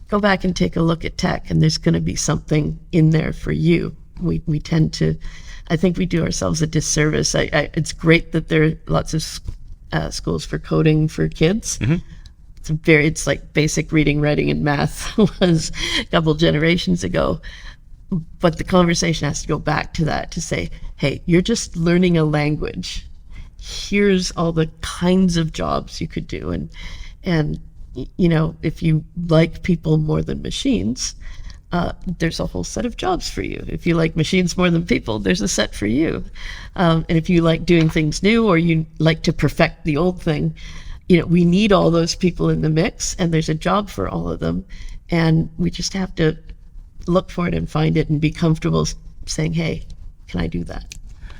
go back and take a look at tech, and there's going to be something in there for you. We tend to, I think we do ourselves a disservice. It's great that there are lots of schools for coding for kids. It's like basic reading, writing, and math was a couple generations ago. But the conversation has to go back to that, to say, hey, you're just learning a language. Here's all the kinds of jobs you could do. And if you like people more than machines, there's a whole set of jobs for you. If you like machines more than people, there's a set for you. And if you like doing things new, or you like to perfect the old thing, we need all those people in the mix, and there's a job for all of them, and we just have to look for it and find it and be comfortable saying, hey, can I do that?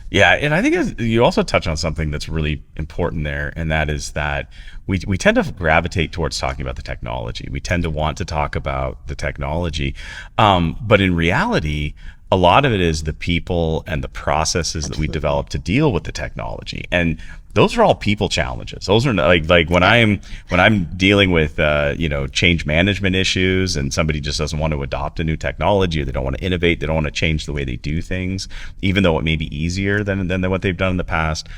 Yeah, and I think you also touch on something that's really important there, and that is that we tend to gravitate towards talking about the technology. We tend to want to talk about the technology, but in reality, a lot of it is the people and the processes that we develop to deal with the technology, and those are all people challenges. Those are like when I'm dealing with change management issues, and somebody just doesn't want to adopt a new technology, or they don't want to innovate, they don't want to change the way they do things, even though it may be easier than what they've done in the past.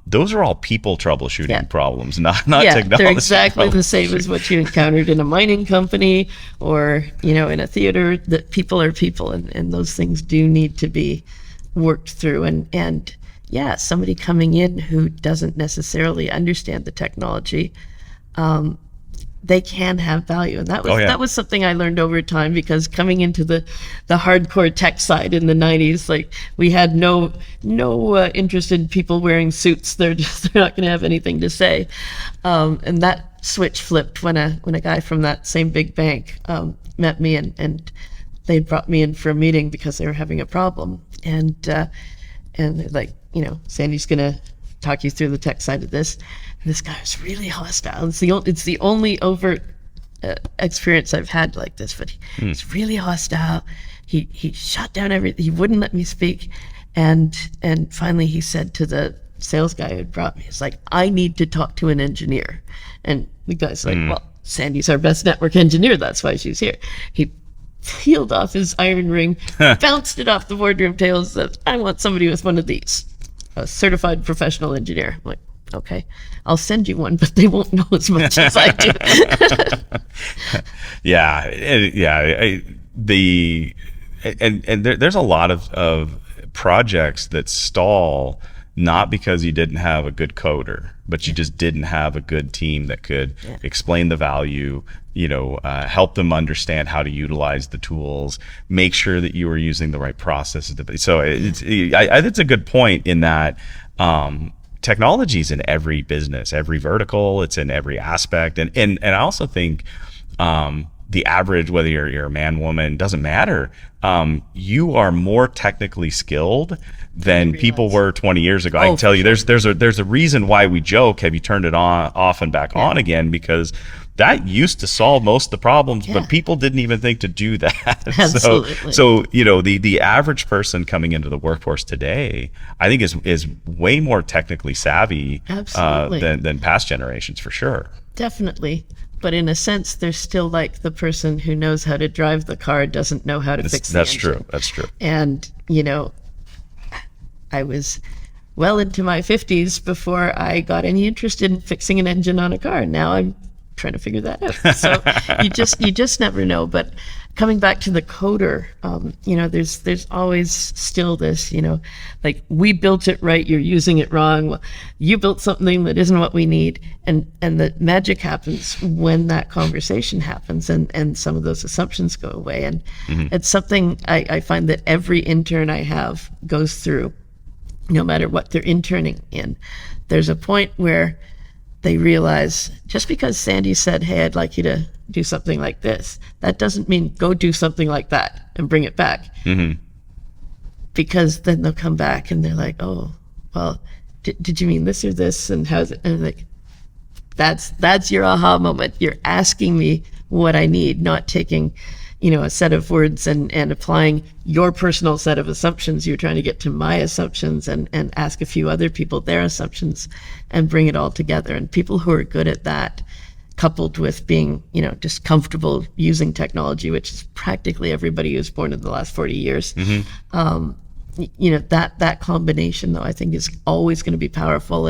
Those are all people troubleshooting problems, not technology. They're exactly problems. the same as what you encountered in a mining company or in a theater. That people are people, and those things do need to be worked through. And somebody coming in who doesn't necessarily understand the technology, they can have value. And that was something I learned over time, because coming into the hardcore tech side in the 90s, like, we had no interest in people wearing suits. They're not going to have anything to say. And that switch flipped when a guy from that same big bank met me, and they brought me in for a meeting because they were having a problem. And they're like, Sandi's going to talk you through the tech side of this. And this guy was really hostile. It's the only overt experience I've had like this, but he's really hostile. He shut down everything. He wouldn't let me speak. And finally he said to the sales guy who had brought me, he's like, I need to talk to an engineer. And the guy's like, well, Sandi's our best network engineer. That's why she's here. He peeled off his iron ring, bounced it off the boardroom table, and said, I want somebody with one of these. A certified professional engineer. I'm like, okay, I'll send you one, but they won't know as much as I do. There's a lot of projects that stall, not because you didn't have a good coder, but you just didn't have a good team that could explain the value, help them understand how to utilize the tools, make sure that you were using the right processes. So it's a good point in that technology is in every business, every vertical, it's in every aspect. And I also think the average, whether you're a man, woman, doesn't matter. You are more technically skilled than people were 20 years ago. I can tell you, there's a reason why we joke, have you turned it off and back on again? Because that used to solve most of the problems, but people didn't even think to do that. Absolutely. So the average person coming into the workforce today, I think is way more technically savvy than past generations, for sure. Definitely. But in a sense, they're still like the person who knows how to drive the car doesn't know how to fix the engine. That's true. And, I was well into my 50s before I got any interest in fixing an engine on a car. Now I'm trying to figure that out. So you just never know. But coming back to the coder, there's always still this, like, we built it right, you're using it wrong. Well, you built something that isn't what we need. And the magic happens when that conversation happens and some of those assumptions go away. And it's something I find that every intern I have goes through, no matter what they're interning in. There's a point where they realize, just because Sandi said, hey, I'd like you to do something like this, that doesn't mean go do something like that and bring it back. Because then they'll come back and they're like, oh, well, did you mean this or this? And how's it? And I'm like, that's your aha moment. You're asking me what I need, not taking, a set of words and applying your personal set of assumptions. You're trying to get to my assumptions and ask a few other people their assumptions and bring it all together. And people who are good at that, coupled with being, just comfortable using technology, which is practically everybody who's born in the last 40 years. That combination, though, I think is always going to be powerful.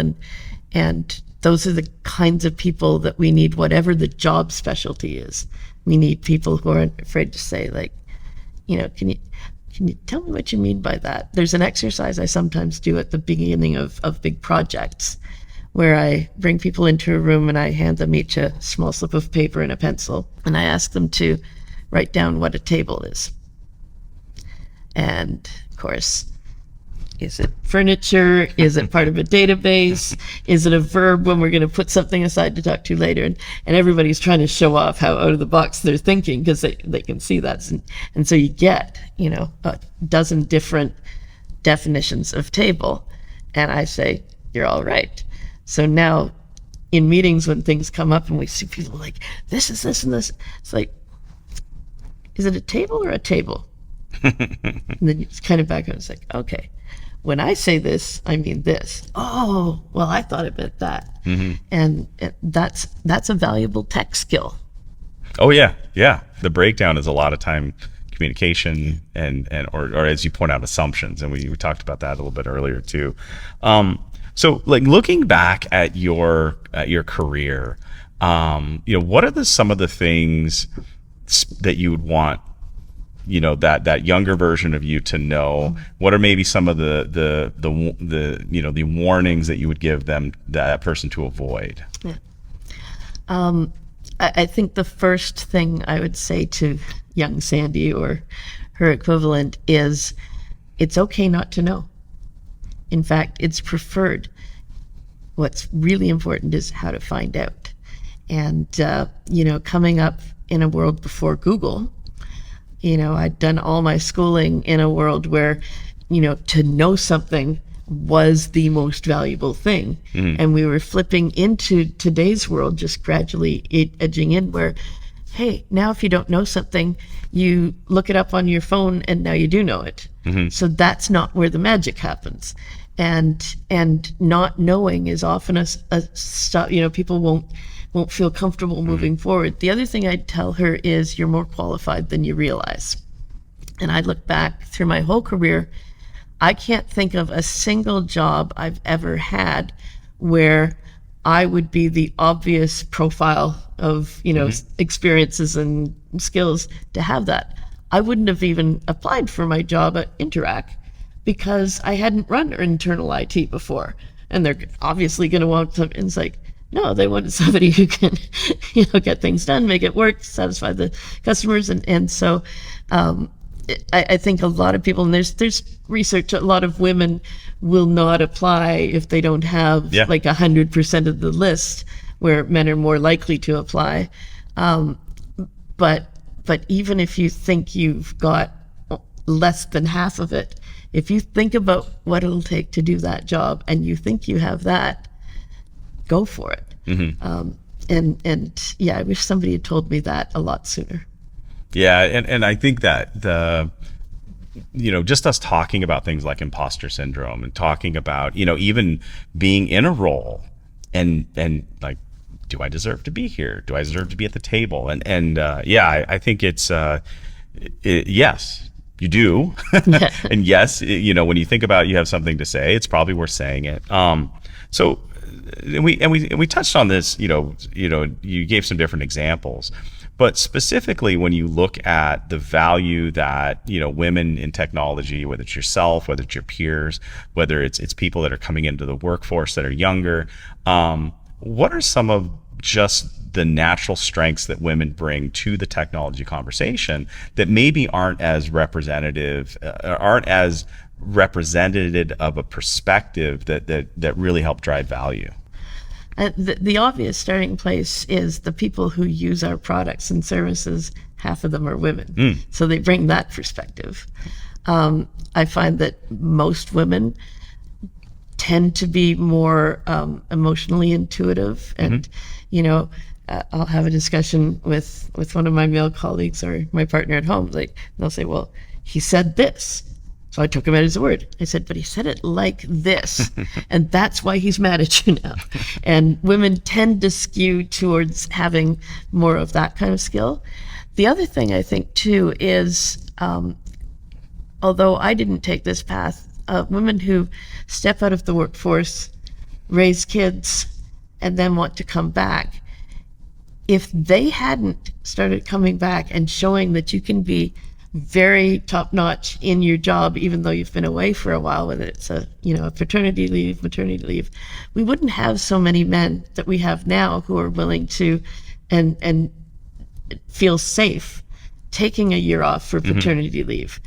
And those are the kinds of people that we need, whatever the job specialty is. We need people who aren't afraid to say, like, can you tell me what you mean by that? There's an exercise I sometimes do at the beginning of big projects where I bring people into a room and I hand them each a small slip of paper and a pencil, and I ask them to write down what a table is. And of course, Is it furniture? Is it part of a database? Is it a verb when we're going to put something aside to talk to later? And everybody's trying to show off how out of the box they're thinking because they can see that. And so you get, a dozen different definitions of table. And I say, you're all right. So now in meetings when things come up and we see people like, this is this and this, it's like, is it a table or a table? And then it's kind of back and it's like, okay. When I say this, I mean this. Oh, well, I thought it meant that. And that's a valuable tech skill. Oh yeah. The breakdown is a lot of time communication or as you point out, assumptions, and we talked about that a little bit earlier too. So like looking back at your career, what are some of the things that you would want that younger version of you to know? What are maybe some of the warnings that you would give that person to avoid? Yeah. I think the first thing I would say to young Sandi or her equivalent is it's okay not to know. In fact, it's preferred. What's really important is how to find out. And, coming up in a world before Google, I'd done all my schooling in a world where, to know something was the most valuable thing. And we were flipping into today's world, just gradually edging in where, hey, now if you don't know something, you look it up on your phone and now you do know it. So that's not where the magic happens. And not knowing is often a stop, people won't feel comfortable moving forward. The other thing I'd tell her is you're more qualified than you realize. And I look back through my whole career, I can't think of a single job I've ever had where I would be the obvious profile of, experiences and skills to have that. I wouldn't have even applied for my job at Interac because I hadn't run internal IT before. And they're obviously going to want some insight. No, they wanted somebody who can, get things done, make it work, satisfy the customers. And so I think a lot of people, and there's research, a lot of women will not apply if they don't have like 100% of the list, where men are more likely to apply. But even if you think you've got less than half of it, if you think about what it'll take to do that job and you think you have that, go for it. I wish somebody had told me that a lot sooner. Yeah, and I think that just us talking about things like imposter syndrome and talking about, even being in a role and like, do I deserve to be here? Do I deserve to be at the table? I think it's yes, you do. And yes, when you think about it, you have something to say, it's probably worth saying it. So we touched on this, you gave some different examples, but specifically when you look at the value that, women in technology, whether it's yourself, whether it's your peers, whether it's people that are coming into the workforce that are younger, what are some of just the natural strengths that women bring to the technology conversation that maybe aren't as representative, aren't as representative of a perspective that really help drive value? The obvious starting place is the people who use our products and services, half of them are women. So they bring that perspective. I find that most women tend to be more emotionally intuitive. And, I'll have a discussion with one of my male colleagues or my partner at home. Like, they'll say, well, he said this. So I took him at his word. I said, but he said it like this, and that's why he's mad at you now. And women tend to skew towards having more of that kind of skill. The other thing I think, too, is, although I didn't take this path, women who step out of the workforce, raise kids, and then want to come back, if they hadn't started coming back and showing that you can be very top-notch in your job, even though you've been away for a while, whether it's a paternity leave, maternity leave, we wouldn't have so many men that we have now who are willing to and feel safe taking a year off for paternity leave.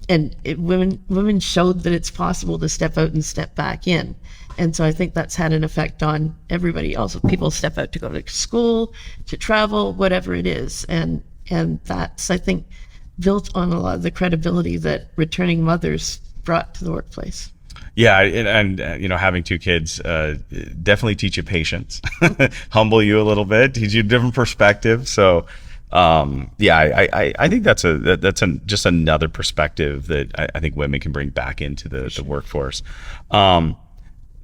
women showed that it's possible to step out and step back in. And so I think that's had an effect on everybody else. People step out to go to school, to travel, whatever it is. And that's, I think, built on a lot of the credibility that returning mothers brought to the workplace. Yeah, and having two kids definitely teach you patience, humble you a little bit, teach you a different perspective. So, I think that's just another perspective that I think women can bring back into the workforce.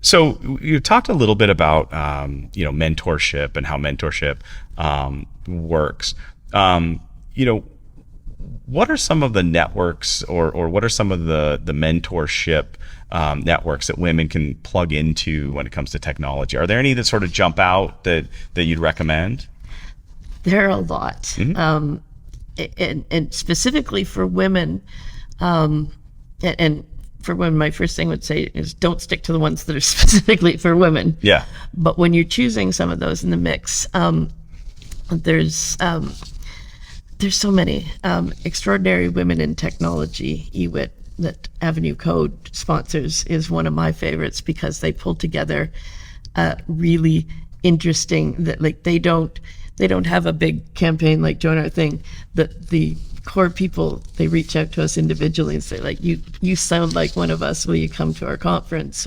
So you talked a little bit about mentorship and how mentorship works. What are some of the networks or what are some of the mentorship networks that women can plug into when it comes to technology? Are there any that sort of jump out that you'd recommend? There are a lot. Mm-hmm. And specifically for women, and for women, my first thing would say is don't stick to the ones that are specifically for women. Yeah. But when you're choosing some of those in the mix, there's so many extraordinary women in technology. EWIT, that Avenue Code sponsors, is one of my favorites because they pull together really interesting, that like they don't have a big campaign like Join Our Thing. The core people, they reach out to us individually and say, like, you sound like one of us, will you come to our conference?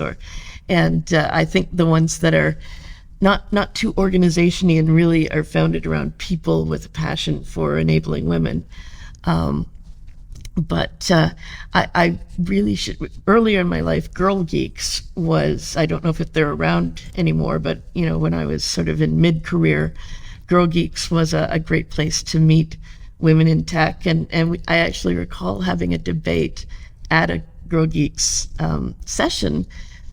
And I think the ones that are not too organization-y and really are founded around people with a passion for enabling women. But I really should, earlier in my life, Girl Geeks was, I don't know if they're around anymore, but when I was sort of in mid-career, Girl Geeks was a great place to meet women in tech. And I actually recall having a debate at a Girl Geeks session,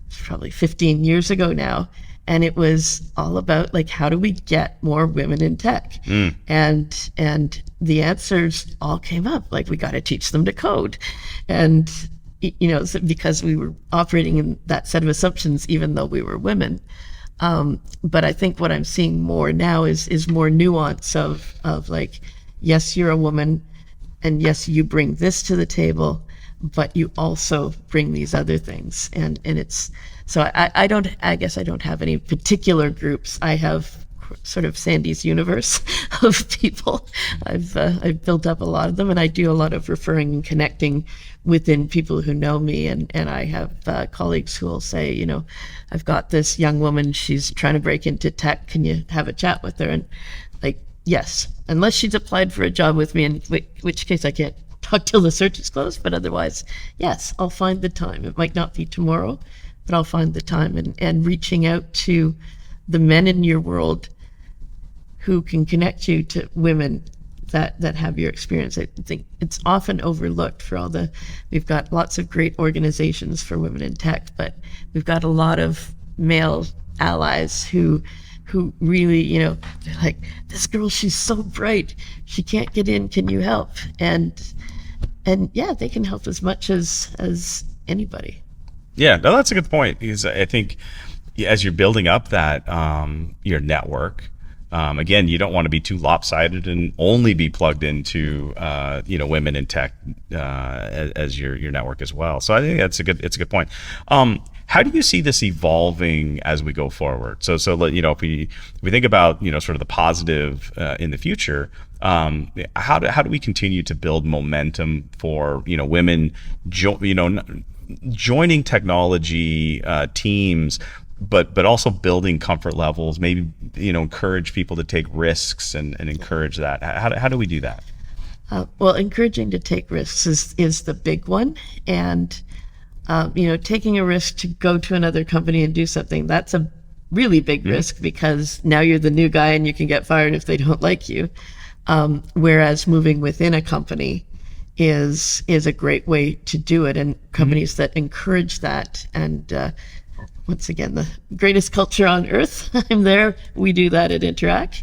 it's probably 15 years ago now. And it was all about, like, how do we get more women in tech? And the answers all came up, like, we got to teach them to code. And, because we were operating in that set of assumptions, even though we were women. But I think what I'm seeing more now is more nuance of like, yes, you're a woman, and yes, you bring this to the table, but you also bring these other things. And it's, so I guess I don't have any particular groups. I have sort of Sandi's universe of people. I've built up a lot of them, and I do a lot of referring and connecting within people who know me. And I have colleagues who will say, I've got this young woman, she's trying to break into tech. Can you have a chat with her? And like, yes, unless she's applied for a job with me, in which case I can't talk till the search is closed. But otherwise, yes, I'll find the time. It might not be tomorrow, but I'll find the time. And reaching out to the men in your world who can connect you to women that have your experience. I think it's often overlooked we've got lots of great organizations for women in tech, but we've got a lot of male allies who really, they're like, this girl, she's so bright, she can't get in, can you help? And yeah, they can help as much as anybody. Yeah, no, that's a good point, because I think as you're building up that your network, again, you don't want to be too lopsided and only be plugged into women in tech as your network as well. So I think it's a good point. How do you see this evolving as we go forward? So if we think about sort of the positive in the future, how do we continue to build momentum for women joining technology teams, but also building comfort levels, maybe encourage people to take risks and encourage that? How do we do that? Well, encouraging to take risks is the big one. And taking a risk to go to another company and do something, that's a really big risk, because now you're the new guy and you can get fired if they don't like you. Whereas moving within a company is a great way to do it, and companies that encourage that. And once again, the greatest culture on earth. I'm there. We do that at Interac.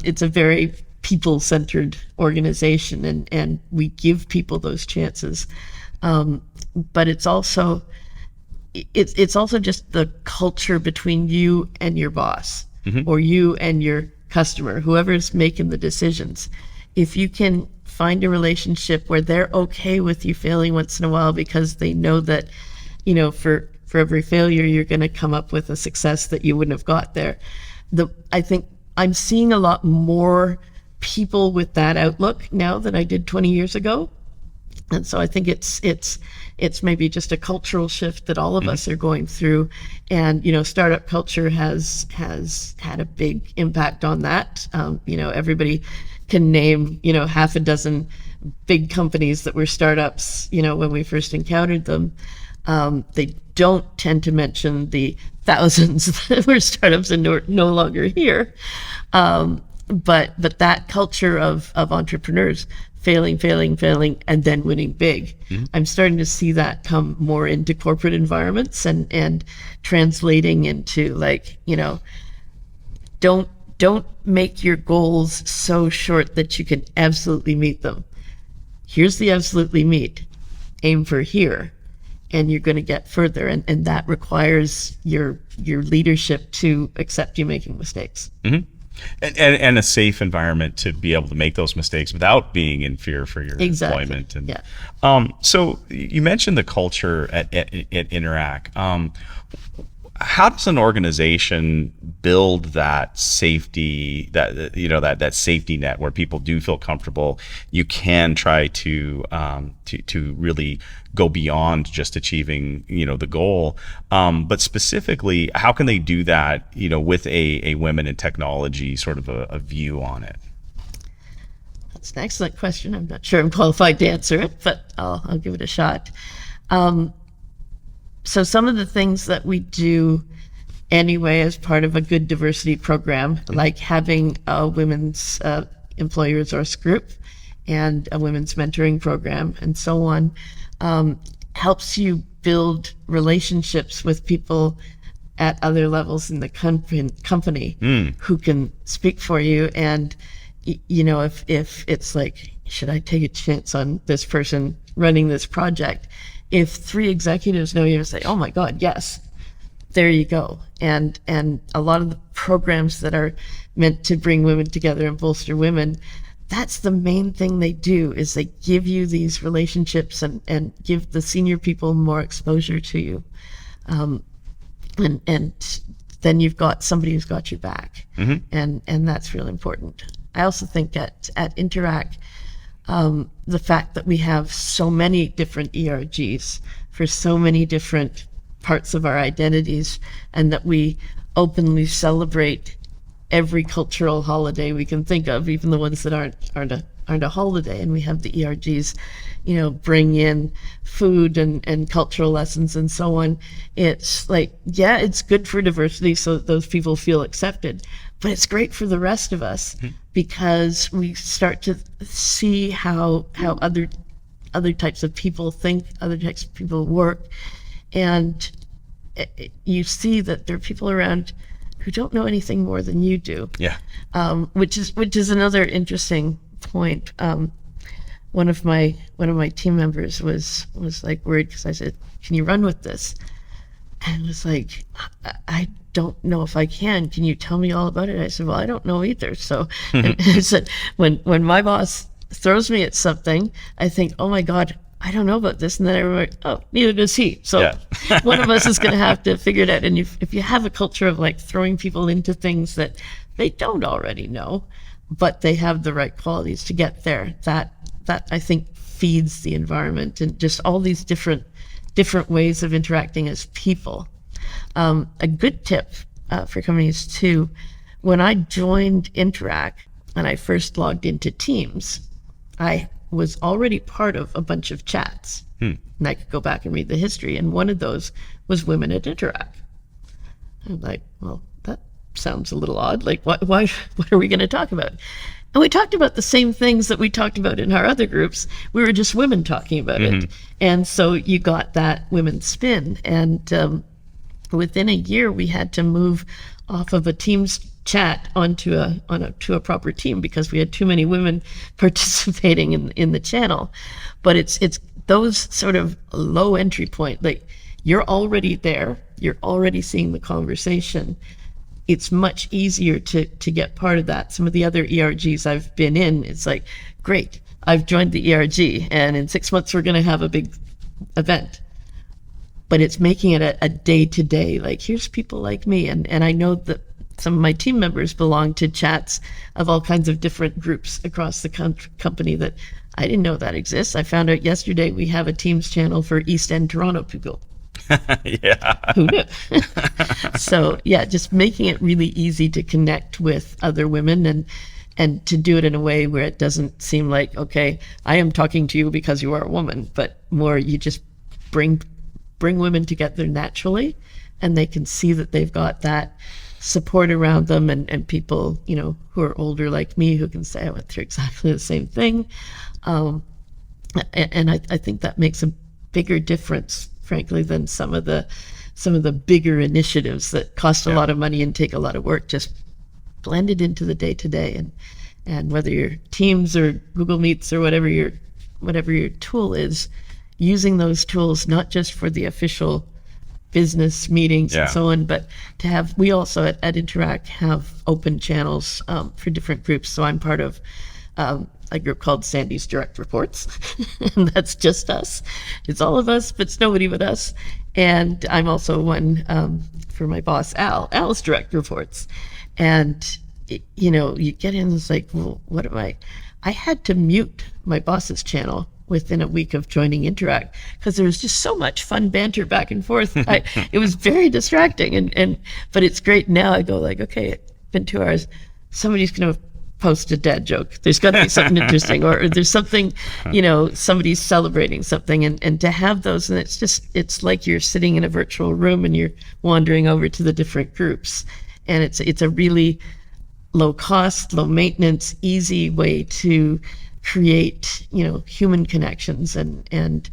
It's a very people-centered organization, and we give people those chances. But it's also just the culture between you and your boss, or you and your customer, whoever's making the decisions. If you can find a relationship where they're okay with you failing once in a while, because they know that, for every failure, you're going to come up with a success that you wouldn't have got there. I think I'm seeing a lot more people with that outlook now than I did 20 years ago. And so I think it's maybe just a cultural shift that all of us are going through. And, startup culture has had a big impact on that. Everybody can name, half a dozen big companies that were startups, when we first encountered them. They don't tend to mention the thousands that were startups and no longer here. But that culture of entrepreneurs failing, and then winning big. I'm starting to see that come more into corporate environments and translating into don't make your goals so short that you can absolutely meet them. Here's the absolutely meet. Aim for here, and you're going to get further. And that requires your leadership to accept you making mistakes. Mm-hmm. And a safe environment to be able to make those mistakes without being in fear for your employment. And so you mentioned the culture at Interac. How does an organization build that safety, that safety net where people do feel comfortable? You can try to really go beyond just achieving, the goal. But specifically, how can they do that, with a women in technology sort of a view on it? That's an excellent question. I'm not sure I'm qualified to answer it, but I'll give it a shot. So some of the things that we do anyway as part of a good diversity program, like having a women's employee resource group and a women's mentoring program and so on, helps you build relationships with people at other levels in the company who can speak for you. And, if it's like, should I take a chance on this person running this project? If 3 executives know you and say, oh my God, yes, there you go. And a lot of the programs that are meant to bring women together and bolster women, that's the main thing they do, is they give you these relationships and give the senior people more exposure to you. And then you've got somebody who's got your back. And that's really important. I also think at Interac, the fact that we have so many different ERGs for so many different parts of our identities, and that we openly celebrate every cultural holiday we can think of, even the ones that aren't a holiday. And we have the ERGs, bring in food and cultural lessons and so on. It's like, yeah, it's good for diversity so that those people feel accepted, but it's great for the rest of us because we start to see how other types of people think, other types of people work. And you see that there are people around who don't know anything more than you do. Yeah. Which is another interesting point. One of my team members was like worried because I said, "Can you run with this?" And was like, "I don't know if I can. Can you tell me all about it?" I said, "Well, I don't know either." So and I said, when my boss throws me at something, I think, "Oh my God, I don't know about this," and then I remember, "Oh, neither does he." So one of us is going to have to figure it out. And if you have a culture of like throwing people into things that they don't already know, but they have the right qualities to get there, that I think feeds the environment, and just all these different ways of interacting as people. A good tip for companies too, when I joined Interac and I first logged into Teams, I was already part of a bunch of chats. And I could go back and read the history, and one of those was Women at Interac. I'm like, well, that sounds a little odd. Like, what are we going to talk about? And we talked about the same things that we talked about in our other groups. We were just women talking about it. And so you got that women's spin. And within a year, we had to move off of a Teams chat onto a proper team because we had too many women participating in the channel. But it's those sort of low entry point, like you're already there, you're already seeing the conversation. It's much easier to get part of that. Some of the other ERGs I've been in, it's like, great, I've joined the ERG, and in 6 months we're going to have a big event. But it's making it a day-to-day, like, here's people like me. And I know that some of my team members belong to chats of all kinds of different groups across the company that I didn't know that exists. I found out yesterday we have a Teams channel for East End Toronto people. Yeah. Who knew? So yeah, just making it really easy to connect with other women and to do it in a way where it doesn't seem like, okay, I am talking to you because you are a woman, but more you just bring women together naturally, and they can see that they've got that support around them, and people, you know, who are older like me who can say I went through exactly the same thing. And I think that makes a bigger difference, frankly, than some of the bigger initiatives that cost a lot of money and take a lot of work. Just blend it into the day-to-day, and whether your Teams or Google Meets or whatever your tool is, using those tools not just for the official business meetings and so on, but to have, we also at Interac have open channels for different groups. So I'm part of a group called Sandi's Direct Reports, and that's just us. It's all of us, but it's nobody but us. And I'm also one for my boss, Al's Direct Reports. And, you know, you get in, it's like, well, what am I had to mute my boss's channel within a week of joining Interac because there was just so much fun banter back and forth. It was very distracting, but it's great now. I go like, okay, it's been 2 hours. Somebody's going to post a dad joke. There's got to be something interesting, or there's something, you know, somebody's celebrating something, and to have those, and it's like you're sitting in a virtual room and you're wandering over to the different groups, and it's a really low cost, low maintenance, easy way to create, you know, human connections and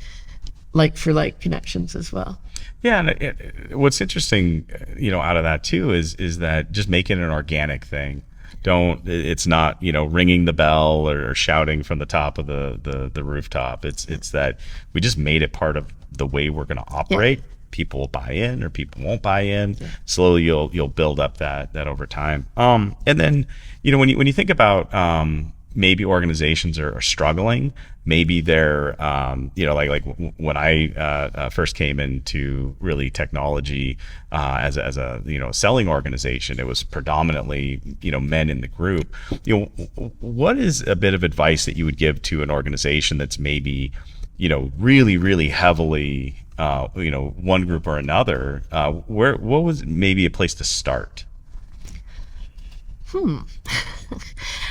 like for like connections as well. Yeah, and what's interesting, you know, out of that too is that just making it an organic thing. It's not, you know, ringing the bell or shouting from the top of the rooftop. It's that we just made it part of the way we're going to operate. Yeah. People will buy in or people won't buy in. Yeah. Slowly you'll build up that over time. And then, you know, when you think about maybe organizations are struggling, maybe they're you know, like when I first came into really technology as a you know, selling organization, it was predominantly, you know, men in the group. You know, what is a bit of advice that you would give to an organization that's maybe, you know, really heavily you know, one group or another? What was maybe a place to start?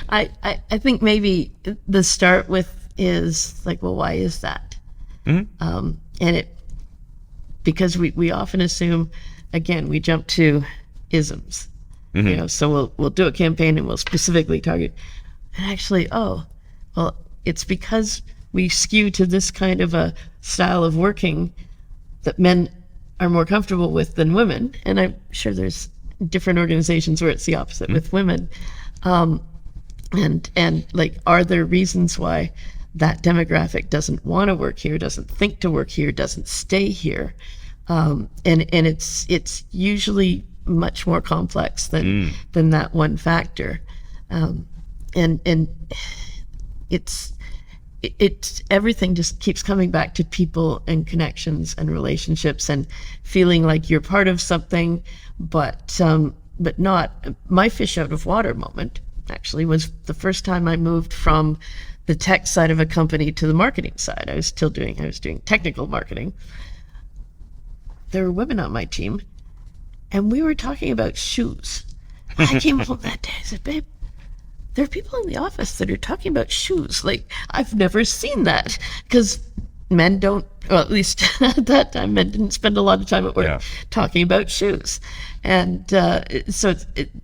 I think maybe the start with is like, well, why is that? Mm-hmm. And because we often assume, again, we jump to isms. Mm-hmm. You know, so we'll do a campaign and we'll specifically target, and actually, oh, well, it's because we skew to this kind of a style of working that men are more comfortable with than women. And I'm sure there's different organizations where it's the opposite with women. And like, are there reasons why that demographic doesn't want to work here, doesn't think to work here, doesn't stay here? And it's usually much more complex than that one factor. And it's everything just keeps coming back to people and connections and relationships and feeling like you're part of something, but not. My fish out of water moment actually was the first time I moved from the tech side of a company to the marketing side. I was doing technical marketing. There were women on my team, and we were talking about shoes. I came home that day, I said, babe, there are people in the office that are talking about shoes. Like, I've never seen that, because men don't, well, at least at that time, men didn't spend a lot of time at work talking about shoes. And so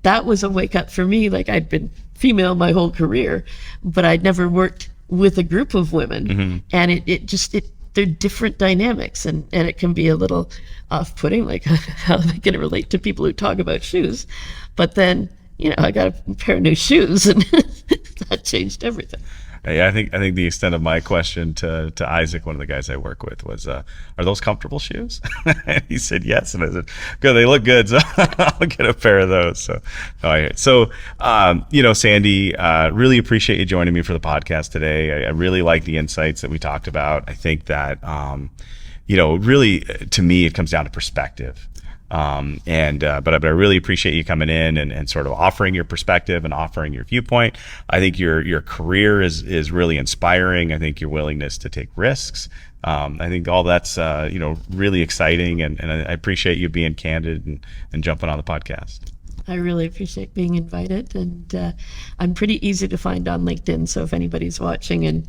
that was a wake up for me. Like, I'd been female my whole career, but I'd never worked with a group of women. Mm-hmm. And they're different dynamics, and it can be a little off-putting, like, how am I going to relate to people who talk about shoes? But then, you know, I got a pair of new shoes, and that changed everything. I think the extent of my question to Isaac, one of the guys I work with, was, "Are those comfortable shoes?" And he said yes, and I said, "Good, they look good, so I'll get a pair of those." So, Sandi, really appreciate you joining me for the podcast today. I really like the insights that we talked about. I think that really, to me, it comes down to perspective. But I really appreciate you coming in and sort of offering your perspective and offering your viewpoint. I think your career is really inspiring. I think your willingness to take risks. I think all that's really exciting, and I appreciate you being candid and jumping on the podcast. I really appreciate being invited, and I'm pretty easy to find on LinkedIn. So if anybody's watching and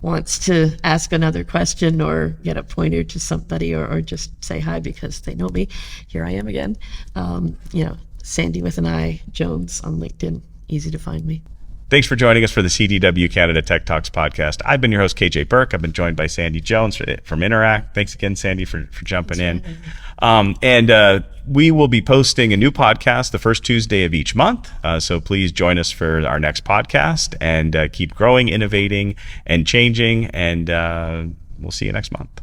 wants to ask another question or get a pointer to somebody, or just say hi because they know me, here I am again. Sandi with an I, Jones on LinkedIn, easy to find me. Thanks for joining us for the CDW Canada Tech Talks podcast. I've been your host, KJ Burke. I've been joined by Sandi Jones from Interac. Thanks again, Sandi, for jumping in. We will be posting a new podcast the first Tuesday of each month. So please join us for our next podcast, and keep growing, innovating, and changing. And we'll see you next month.